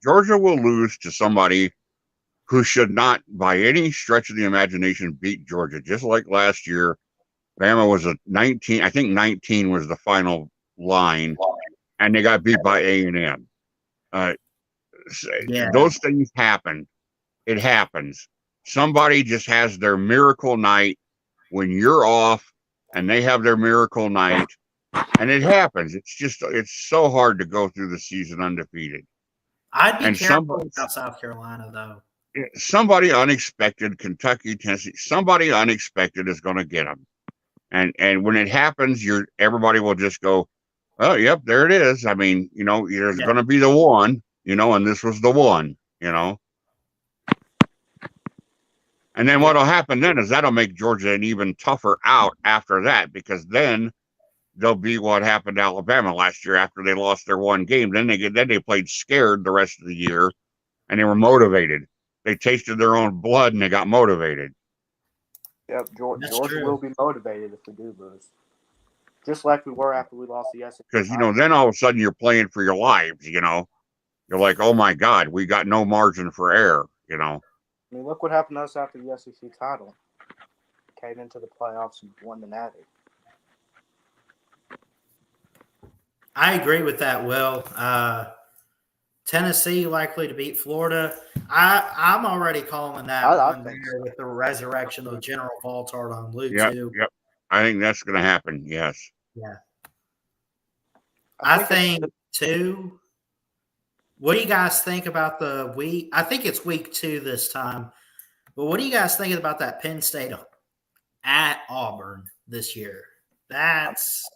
Georgia will lose to somebody who should not, by any stretch of the imagination, beat Georgia. Just like last year, Bama was a 19. I think 19 was the final line, and they got beat by A&M. Those things happen. It happens. Somebody just has their miracle night when you're off, and they have their miracle night, and it happens. It's so hard to go through the season undefeated. I'd be careful about South Carolina, though. Somebody unexpected, Kentucky, Tennessee, somebody unexpected is going to get them. And when it happens, everybody will just go, oh, yep, there it is. I mean, there's going to be the one, and this was the one, And then what'll happen then is that'll make Georgia an even tougher out after that, because then they'll be what happened to Alabama last year after they lost their one game. Then they played scared the rest of the year, and they were motivated. They tasted their own blood and they got motivated. Yep, Georgia will be motivated if we do lose. Just like we were after we lost the SEC. Because, then all of a sudden you're playing for your lives, You're like, oh, my God, we got no margin for error, I mean, look what happened to us after the SEC title. Came into the playoffs and won the Natty. I agree with that, Will. Tennessee likely to beat Florida. I'm already calling that one there with the resurrection of General Valtard on Luke too. Yep. I think that's going to happen. Yes. Yeah. I think too. What do you guys think about the week? I think it's week 2 this time. But what do you guys think about that Penn State at Auburn this year? I just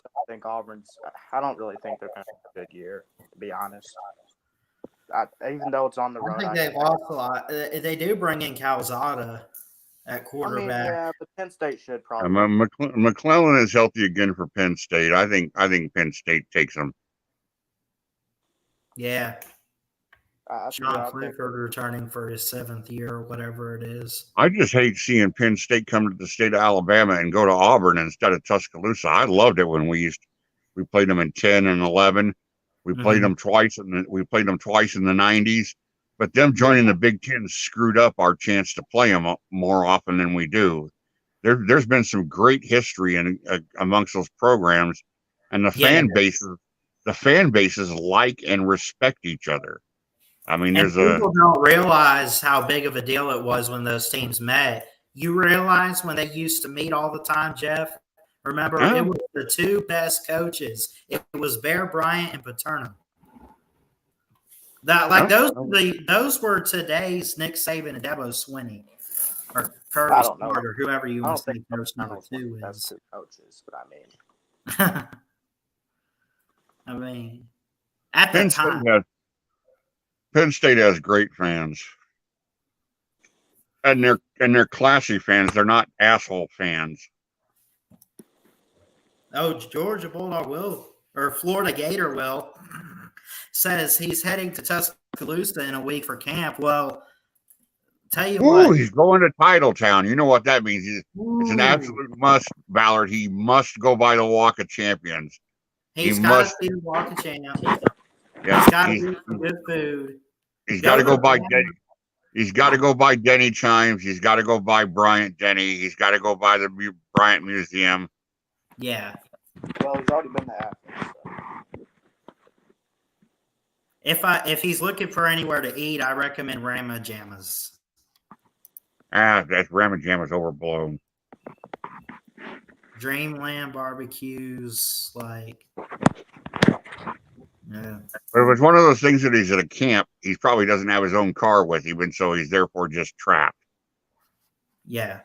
don't think Auburn's. I don't really think they're going to have a good year, to be honest. Even though it's on the road, I think they've lost a lot. They do bring in Calzada at quarterback. Yeah, but Penn State should probably. McClellan is healthy again for Penn State. I think Penn State takes them. Yeah. Sean Clifford returning for his 7th year or whatever it is. I just hate seeing Penn State come to the state of Alabama and go to Auburn instead of Tuscaloosa. I loved it when we played them in 10 and 11. We played them twice in the 90s, but them joining the Big Ten screwed up our chance to play them more often than we do. There's been some great history amongst those programs, and the fan bases like and respect each other. I mean, people don't realize how big of a deal it was when those teams met. You realize when they used to meet all the time, Jeff? Remember, It was the 2 best coaches. It was Bear Bryant and Paterno. Those were today's Nick Saban and Dabo Swinney, or Kirby Smart, or whoever you want to say coach number 2 is. Coaches, but I mean, at the time. Penn State has great fans. And they're classy fans. They're not asshole fans. Oh, Georgia Bulldog will, or Florida Gator will, says he's heading to Tuscaloosa in a week for camp. Well, tell you Ooh, what. he's going to Titletown. You know what that means. It's an Ooh. absolute must, Ballard. He must go by the Walk of Champions. He's got to see the Walk of Champ. Yeah, he's got to eat some good food. He's got to go by Denny. He's got to go by Denny Chimes. He's got to go by Bryant Denny. He's got to go by the Bryant Museum. Yeah. Well, he's already been to Athens. So. If he's looking for anywhere to eat, I recommend Rama Jammas. That Rama Jamma's overblown. Dreamland barbecues, like, yeah. But if it's one of those things that he's at a camp, he probably doesn't have his own car with him, and so he's therefore just trapped. Yeah.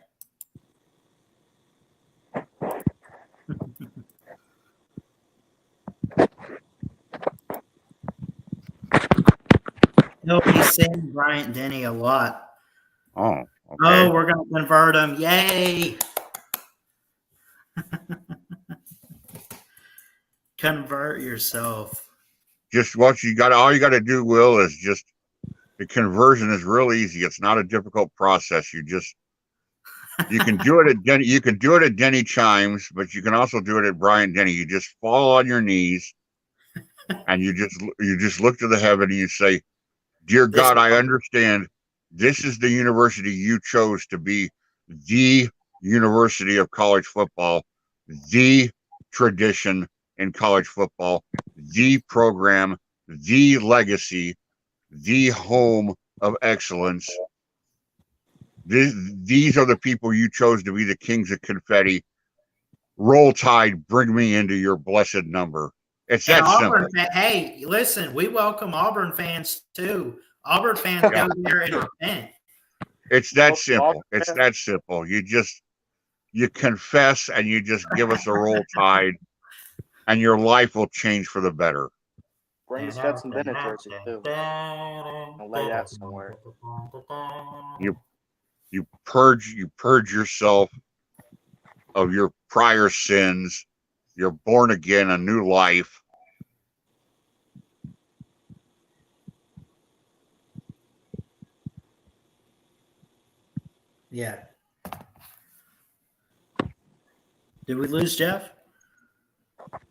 No, he's saying Bryant Denny a lot. Oh, okay. Oh, we're going to convert him. Yay. Convert yourself. Just what you got. All you got to do, Will, is just the conversion is real easy. It's not a difficult process. You can do it at Denny. You can do it at Denny Chimes, but you can also do it at Bryant Denny. You just fall on your knees, and you just look to the heaven and you say, "Dear God, I understand. This is the university you chose to be the university of college football, the tradition in college football, the program, the legacy, the home of excellence. These are the people you chose to be the kings of confetti. Roll Tide, bring me into your blessed number." It's that simple. Hey, listen, we welcome Auburn fans too. Auburn fans go there and repent. It's that simple. It's that simple. You confess and you just give us a Roll Tide, and your life will change for the better. Bring Stetson Bennett jersey too. I'll lay that somewhere. You purge yourself of your prior sins. You're born again, a new life. Yeah. Did we lose Jeff?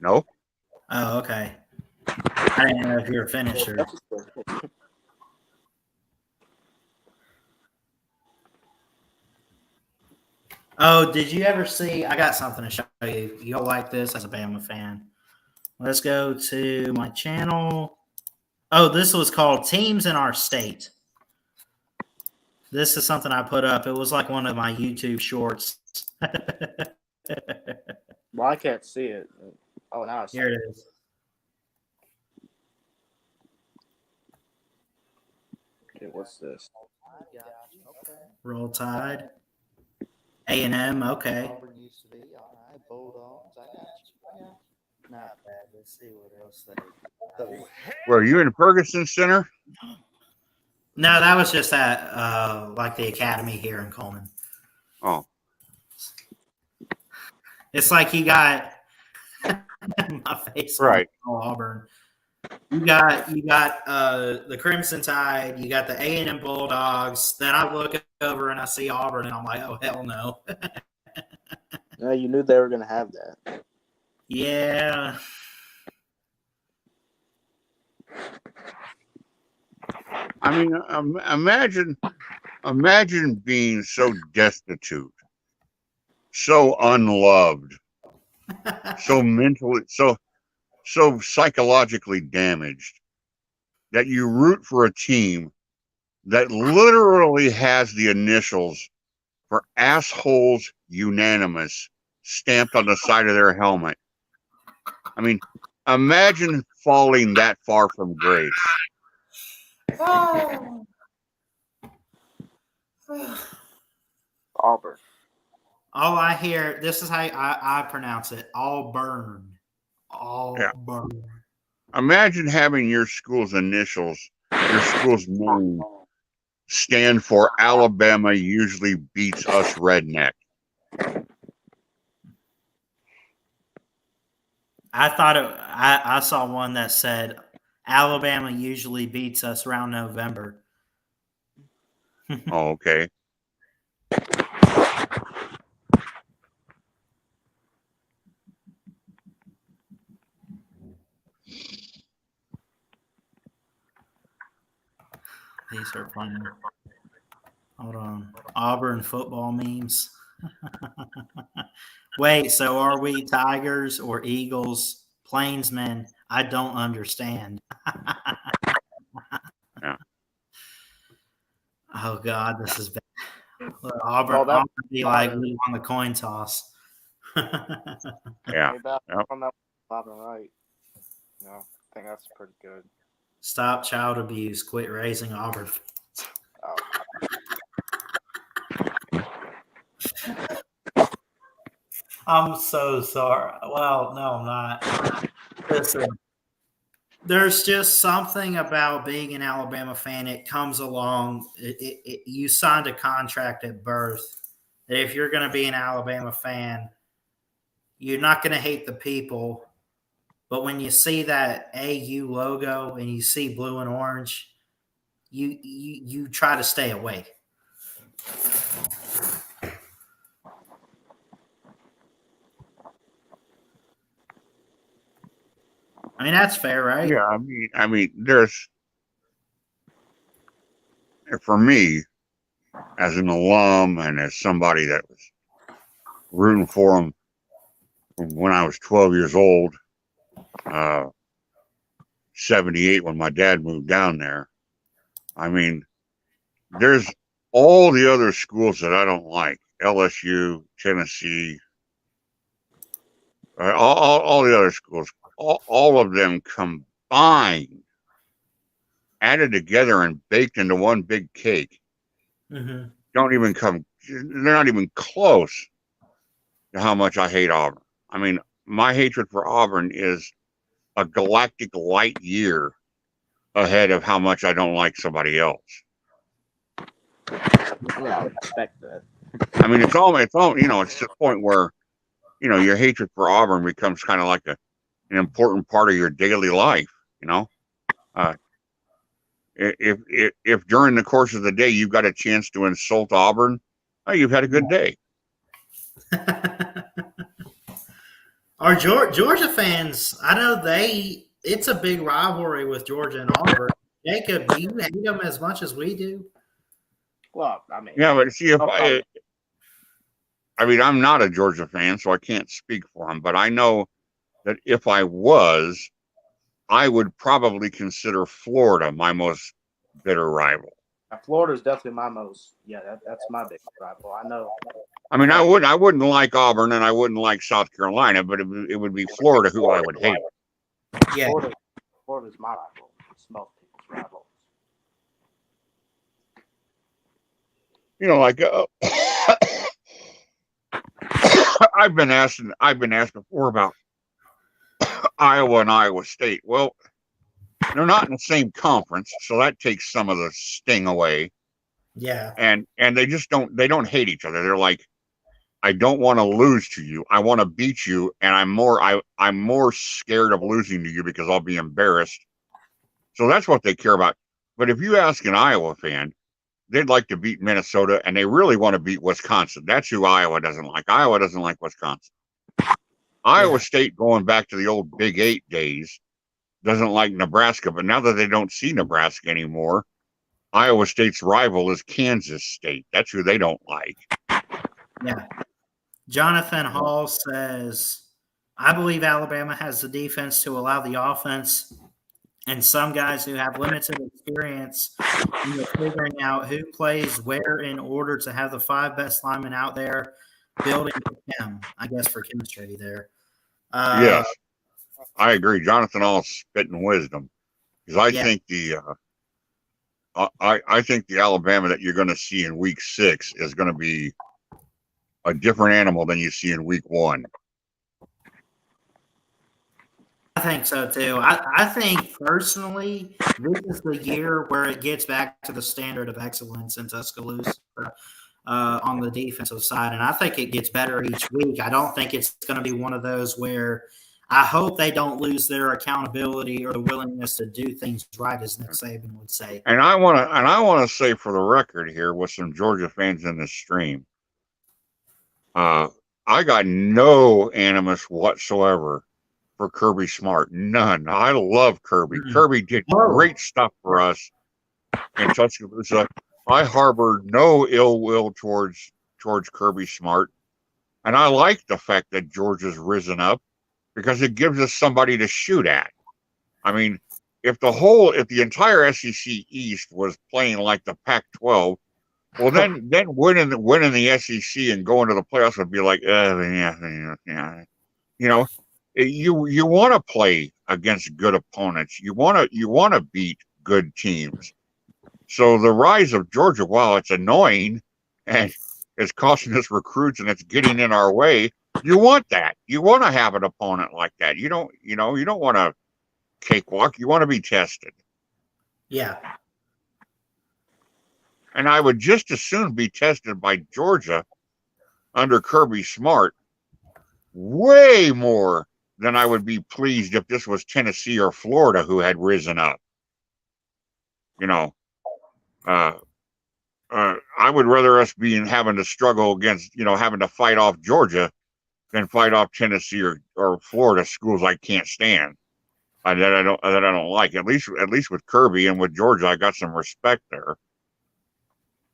No. Oh, okay. I didn't know if you were finished or. Oh, did you ever see? I got something to show you. You'll like this as a Bama fan. Let's go to my channel. Oh, this was called Teams in Our State. This is something I put up. It was like one of my YouTube shorts. Well, I can't see it. Oh, now I see Here it is. Okay, what's this? Roll Tide. A&M, okay. Auburn used to be. All right, Bulldogs. I got you. Not bad. Let's see what else they. Were you in Ferguson Center? No, that was just at like the academy here in Coleman. Oh, It's like you got my face right. on Auburn. You got the Crimson Tide. You got the A&M Bulldogs. Then I look over and I see Auburn, and I'm like, oh hell no. Yeah, you knew they were going to have that. Yeah. I mean, imagine being so destitute, so unloved, so mentally, so psychologically damaged that you root for a team that literally has the initials for assholes unanimous stamped on the side of their helmet. I mean, imagine falling that far from grace. Auburn. All I hear, this is how I pronounce it, Auburn. Auburn. Imagine having your school's initials your school's name stand for Alabama usually beats us redneck? I thought I saw one that said Alabama usually beats us around November. Oh, okay. These are funny. Hold on. Auburn football memes. Wait, so are we Tigers or Eagles? Plainsmen? I don't understand. Yeah. Oh God, this is bad. Auburn, Well, that- Auburn be like we won the coin toss. Yeah. Maybe that Yep. on that Bobbin right. No, I think that's pretty good. Stop child abuse. Quit raising Auburn. Oh, I'm so sorry. Well, no, I'm not. Listen, there's just something about being an Alabama fan. It comes along. You signed a contract at birth that if you're going to be an Alabama fan, you're not going to hate the people. But when you see that AU logo and you see blue and orange, you try to stay away. I mean, that's fair, right? Yeah. I mean, there's, for me, as an alum and as somebody that was rooting for them from when I was 12 years old, 78 when my dad moved down there. I mean, there's all the other schools that I don't like: LSU, Tennessee, all the other schools. All of them combined, added together, and baked into one big cake. Mm-hmm. Don't even come. They're not even close to how much I hate Auburn. I mean, my hatred for Auburn is a galactic light year ahead of how much I don't like somebody else. yeah, I would expect that. I mean, it's all, it's to the point where, your hatred for Auburn becomes kind of like an important part of your daily life. If during the course of the day you've got a chance to insult Auburn, oh, you've had a good day. Our Georgia fans, I know it's a big rivalry with Georgia and Auburn. Jacob, do you hate them as much as we do? Well, I mean, Yeah, but see, okay. I mean, I'm not a Georgia fan, so I can't speak for them, but I know that if I was, I would probably consider Florida my most bitter rival. Florida's definitely my most. Yeah, that's my big rival. I know. I mean, I wouldn't like Auburn and I wouldn't like South Carolina, but it would be Florida who I would hate. Yeah. Florida's my rival. It's most people's rival. Like I've been asked before about Iowa and Iowa State. Well, they're not in the same conference, so that takes some of the sting away. Yeah. And they just don't hate each other. They're like, I don't want to lose to you. I want to beat you, and I'm more scared of losing to you because I'll be embarrassed. So that's what they care about. But if you ask an Iowa fan, they'd like to beat Minnesota, and they really want to beat Wisconsin. That's who Iowa doesn't like. Iowa doesn't like Wisconsin. Iowa State, going back to the old Big 8 days, doesn't like Nebraska. But now that they don't see Nebraska anymore, Iowa State's rival is Kansas State. That's who they don't like. Yeah. Jonathan Hall says, I believe Alabama has the defense to allow the offense and some guys who have limited experience figuring out who plays where in order to have the 5 best linemen out there building him, I guess, for chemistry there. Yes, I agree. Jonathan Hall's spitting wisdom, because I think I think the Alabama that you're going to see in week 6 is going to be a different animal than you see in week 1. I think so too. I think personally, this is the year where it gets back to the standard of excellence in Tuscaloosa on the defensive side, and I think it gets better each week. I don't think it's going to be one of those where I hope they don't lose their accountability or the willingness to do things right, as Nick Saban would say. And I want to say for the record here, with some Georgia fans in this stream, I got no animus whatsoever for Kirby Smart. None. I love Kirby. Mm-hmm. Kirby did great stuff for us in Tuscaloosa. I harbor no ill will towards Kirby Smart, and I like the fact that Georgia's risen up because it gives us somebody to shoot at. I mean, if the entire SEC East was playing like the Pac-12, well, then winning the SEC and going to the playoffs would be like, yeah. You want to play against good opponents. You want to beat good teams. So the rise of Georgia, while it's annoying and it's costing us recruits and it's getting in our way, you want that. You want to have an opponent like that. You don't want to cakewalk. You want to be tested. Yeah. And I would just as soon be tested by Georgia under Kirby Smart way more than I would be pleased if this was Tennessee or Florida who had risen up. I would rather us having to struggle against, having to fight off Georgia than fight off Tennessee or Florida schools I can't stand. That I don't like. At least with Kirby and with Georgia, I got some respect there.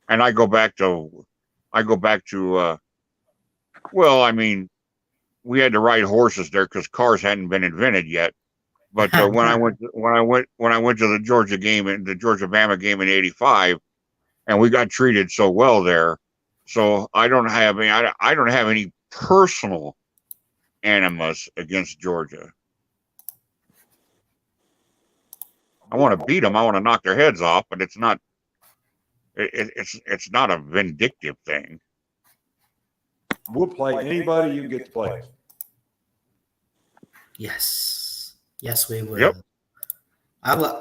And I go back to, well, I mean, we had to ride horses there because cars hadn't been invented yet. But when I went to the Georgia game and the Georgia Bama game in '85, and we got treated so well there, so I don't have any personal animus against Georgia. I want to beat them. I want to knock their heads off, but it's not. It's not a vindictive thing. We'll play anybody you get to play. Yes, we will. Yep.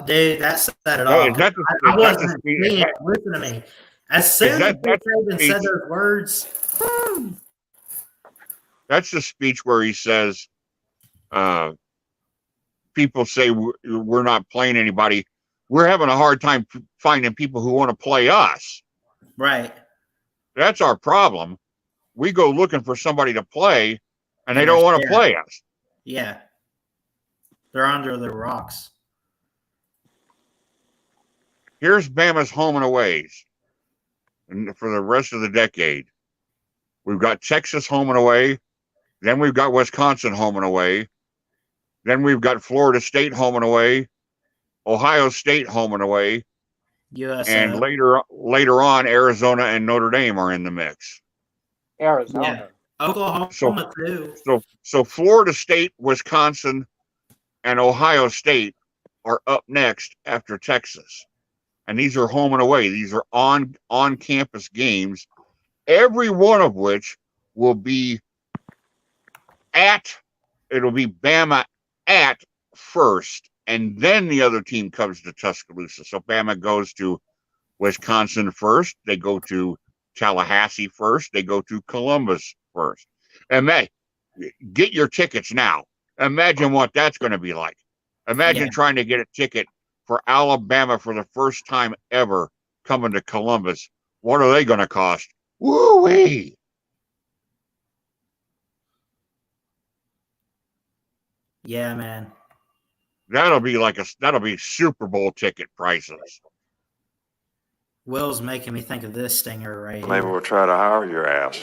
Dude, that set it Hey, off. I wasn't seeing it. Listen to me. As soon as Saban said those words, that's the speech where he says, people say we're not playing anybody. We're having a hard time finding people who want to play us. Right. That's our problem. We go looking for somebody to play, and they don't want to play us. Yeah. They're under the rocks. Here's Bama's home and aways for the rest of the decade. We've got Texas home and away. Then we've got Wisconsin home and away. Then we've got Florida State home and away. Ohio State home and away. USA. And later on, Arizona and Notre Dame are in the mix. Arizona. Yeah. Oklahoma too. So Florida State, Wisconsin, and Ohio State are up next after Texas. And these are home and away. These are on campus games, every one of which will be it'll be Bama at first, and then the other team comes to Tuscaloosa. So Bama goes to Wisconsin first, they go to Tallahassee first, they go to Columbus first. And get your tickets now. Imagine what that's going to be like. Imagine trying to get a ticket for Alabama for the first time ever coming to Columbus. What are they going to cost? Woo-wee! Yeah, man. That'll be Super Bowl ticket prices. Will's making me think of this stinger right here. Maybe we'll try to hire your ass.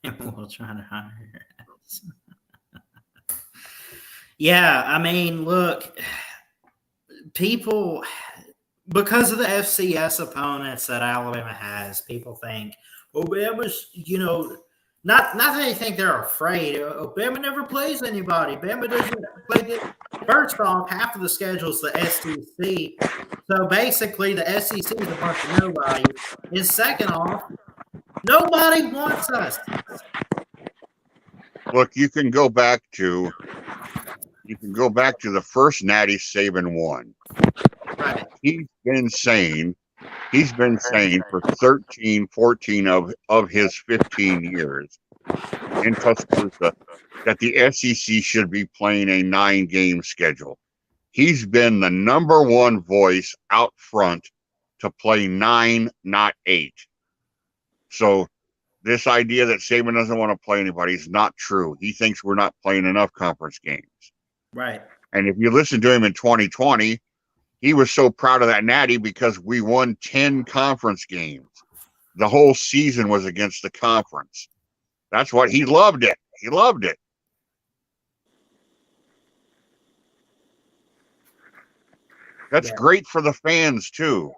We'll try to hire your ass. Yeah, I mean, look, people, because of the FCS opponents that Alabama has, people think, oh, Bama's, not that they think they're afraid. Oh, Bama never plays anybody. Bama doesn't play. First off, half of the schedule is the SEC. So basically, the SEC is a bunch of nobody. And second off, nobody wants us. Look, you can go back to the first Natty Saban won. Right. He's been saying for 13, 14 of his 15 years in Tuscaloosa that the SEC should be playing a 9-game schedule. He's been the number one voice out front to play 9, not 8. So this idea that Saban doesn't want to play anybody is not true. He thinks we're not playing enough conference games. Right. And if you listen to him in 2020, he was so proud of that natty because we won 10 conference games. The whole season was against the conference. That's what he loved it. He loved it. That's great for the fans too.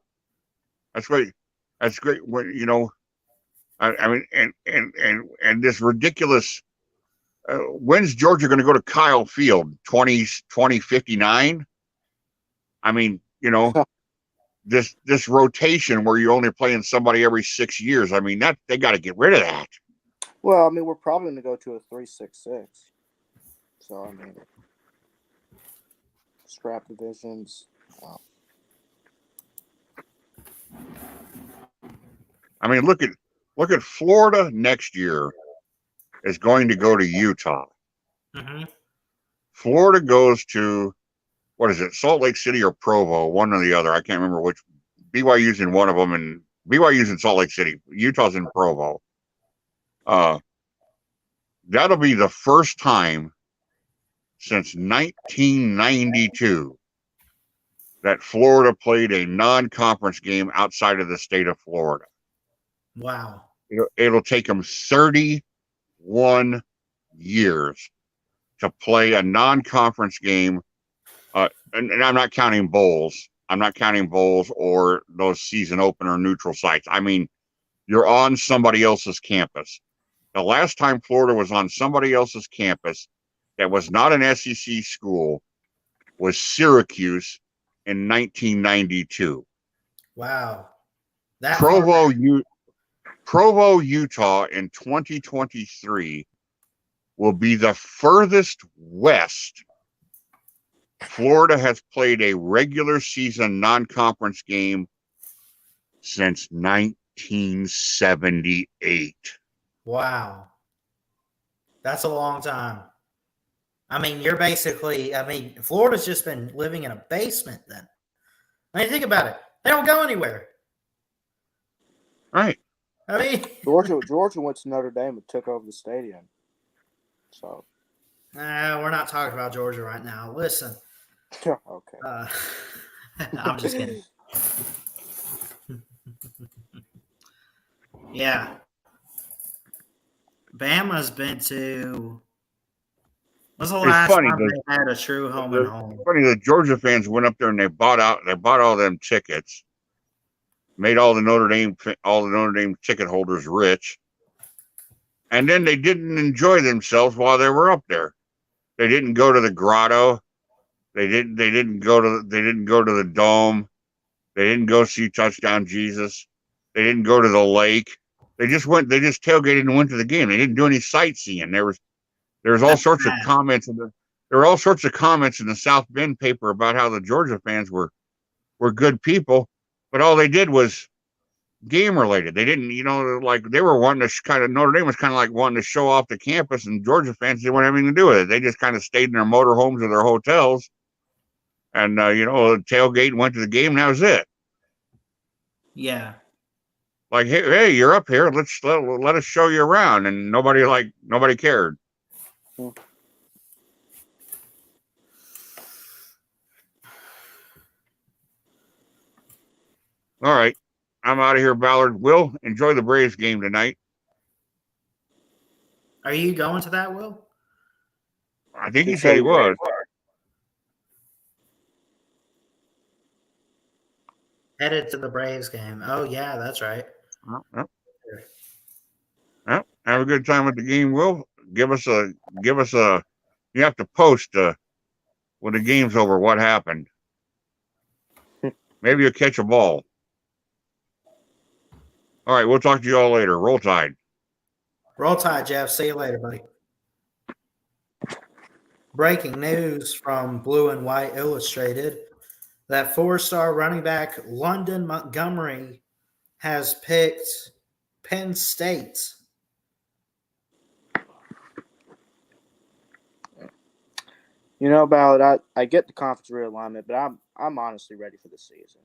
That's great. That's great. When I mean, and this ridiculous. When's Georgia going to go to Kyle Field? 2059. I mean, this rotation where you're only playing somebody every 6 years. I mean, that they got to get rid of that. Well, I mean, we're probably going to go to a 3-6-6. So I mean, scrap divisions. I mean, look at Florida next year is going to go to Utah. Mm-hmm. Florida goes to, what is it, Salt Lake City or Provo, one or the other. I can't remember which. BYU's in one of them, and BYU's in Salt Lake City. Utah's in Provo. That'll be the first time since 1992 that Florida played a non-conference game outside of the state of Florida. Wow. It'll take them 31 years to play a non-conference game. And I'm not counting bowls. I'm not counting bowls or those season opener neutral sites. I mean, you're on somebody else's campus. The last time Florida was on somebody else's campus that was not an SEC school was Syracuse in 1992. Wow. Provo, Utah in 2023 will be the furthest west Florida has played a regular season non-conference game since 1978. Wow. That's a long time. I mean, Florida's just been living in a basement then. I mean, think about it. They don't go anywhere. Right. I mean, Georgia went to Notre Dame and took over the stadium. So. We're not talking about Georgia right now. Listen. Okay. I'm just kidding. Yeah. Bama's been to. When's the last time they had a true home and home? It's funny, the Georgia fans went up there and they bought all them tickets, made all the Notre Dame ticket holders rich, and then they didn't enjoy themselves while they were up there. They didn't go to the grotto. They didn't go to the dome. They didn't go see Touchdown Jesus. They didn't go to the lake. They just tailgated and went to the game. They didn't do any sightseeing. There was all sorts of comments in the South Bend paper about how the Georgia fans were good people, but all they did was game related. They didn't, like they were wanting to Notre Dame was kind of like wanting to show off the campus, and Georgia fans didn't want anything to do with it. They just kind of stayed in their motorhomes or their hotels, and tailgate and went to the game, and that was it. Yeah. Like, hey, you're up here. Let us show you around, and nobody cared. All right. I'm out of here, Ballard. Will, enjoy the Braves game tonight. Are you going to that, Will? I think he said he was. Headed to the Braves game. Oh, yeah, that's right. Well, have a good time at the game, Will. Give us a. You have to post when the game's over what happened. Maybe you'll catch a ball. All right, we'll talk to you all later. Roll Tide. Roll Tide, Jeff. See you later, buddy. breaking news from Blue and White Illustrated that 4-star running back London Montgomery has picked Penn State. You know, Ballard, I get the conference realignment, but I'm honestly ready for the season.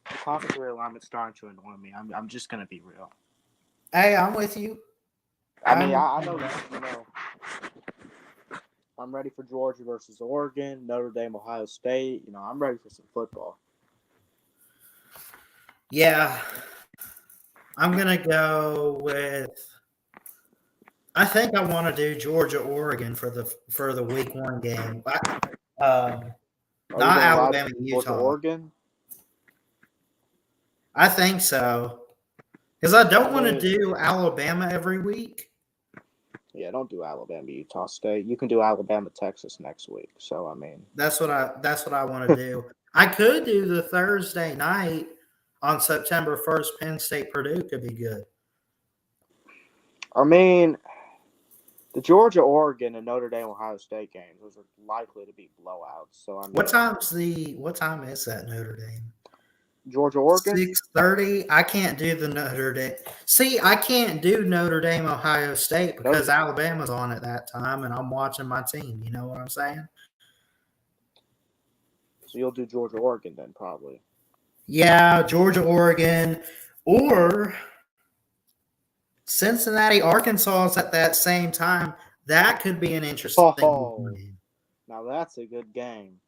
The conference realignment's starting to annoy me. I'm just gonna be real. Hey, I'm with you. I mean, I know that. You know, I'm ready for Georgia versus Oregon, Notre Dame, Ohio State. You know, I'm ready for some football. Yeah, I'm gonna go with. I think I want to do Georgia, Oregon for the week 1 game. Not Alabama, Georgia, Utah. Oregon. I think so, because I don't want to do Alabama every week. Yeah, don't do Alabama, Utah State. You can do Alabama, Texas next week. So I mean, that's what I want to do. I could do the Thursday night on September 1st. Penn State, Purdue could be good. I mean, the Georgia, Oregon, and Notre Dame, Ohio State games, those are likely to be blowouts. So I mean, what time is that Notre Dame? Georgia, Oregon? 6:30. I can't do the Notre Dame. See, I can't do Notre Dame, Ohio State because Alabama's on at that time, and I'm watching my team. You know what I'm saying? So you'll do Georgia, Oregon then, probably. Yeah, Georgia, Oregon, or Cincinnati, Arkansas is at that same time. That could be an interesting game. Now that's a good game.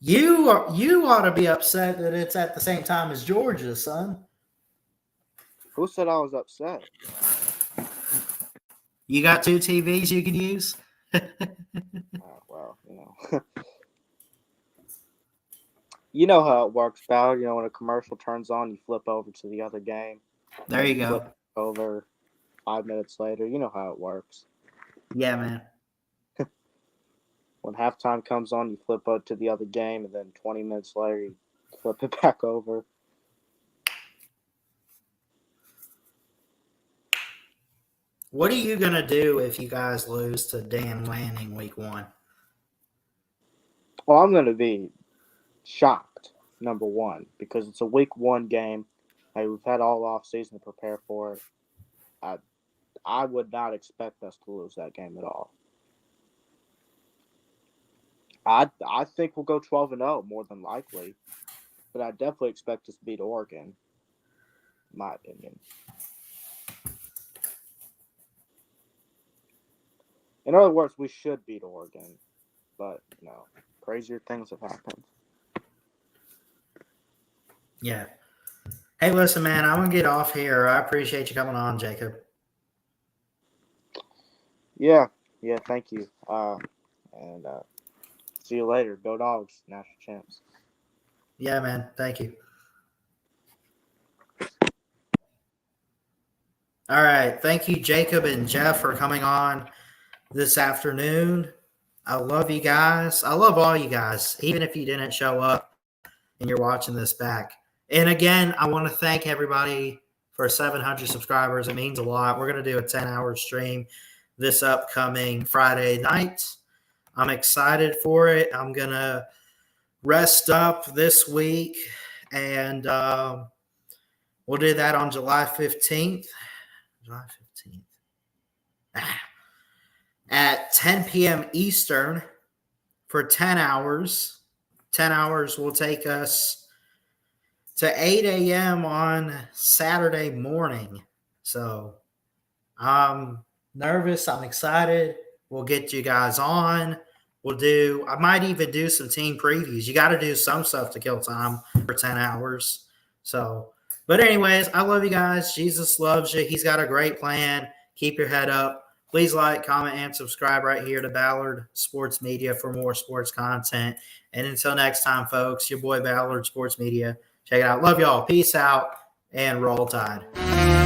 You ought to be upset that it's at the same time as Georgia, son. Who said I was upset? You got 2 TVs you can use? Well, you know. You know how it works, Ballard. You know, when a commercial turns on, you flip over to the other game. There you go. Flip over 5 minutes later. You know how it works. Yeah, man. When halftime comes on, you flip out to the other game, and then 20 minutes later, you flip it back over. What are you going to do if you guys lose to Dan Lanning week 1? Well, I'm going to be shocked, number one, because it's a week 1 game. Hey, we've had all off season to prepare for it. I would not expect us to lose that game at all. I think we'll go 12-0 more than likely, but I definitely expect us to beat Oregon, in my opinion. In other words, we should beat Oregon, but you know, crazier things have happened. Yeah. Hey, listen, man, I'm going to get off here. I appreciate you coming on, Jacob. Yeah, thank you. And see you later. Go Dogs, national champs. Yeah, man, thank you. All right, thank you, Jacob and Jeff, for coming on this afternoon. I love you guys. I love all you guys, even if you didn't show up and you're watching this back. And again, I want to thank everybody for 700 subscribers. It means a lot. We're going to do a 10-hour stream this upcoming Friday night. I'm excited for it. I'm going to rest up this week, and we'll do that on July 15th. July 15th. At 10 p.m. Eastern for 10 hours. 10 hours will take us to 8 a.m. on Saturday morning. So I'm nervous. I'm excited. We'll get you guys on. I might even do some team previews. You got to do some stuff to kill time for 10 hours. So, but anyways, I love you guys. Jesus loves you. He's got a great plan. Keep your head up. Please like, comment, and subscribe right here to Ballard Sports Media for more sports content. And until next time, folks, your boy Ballard Sports Media. Check it out. Love y'all. Peace out and roll Tide.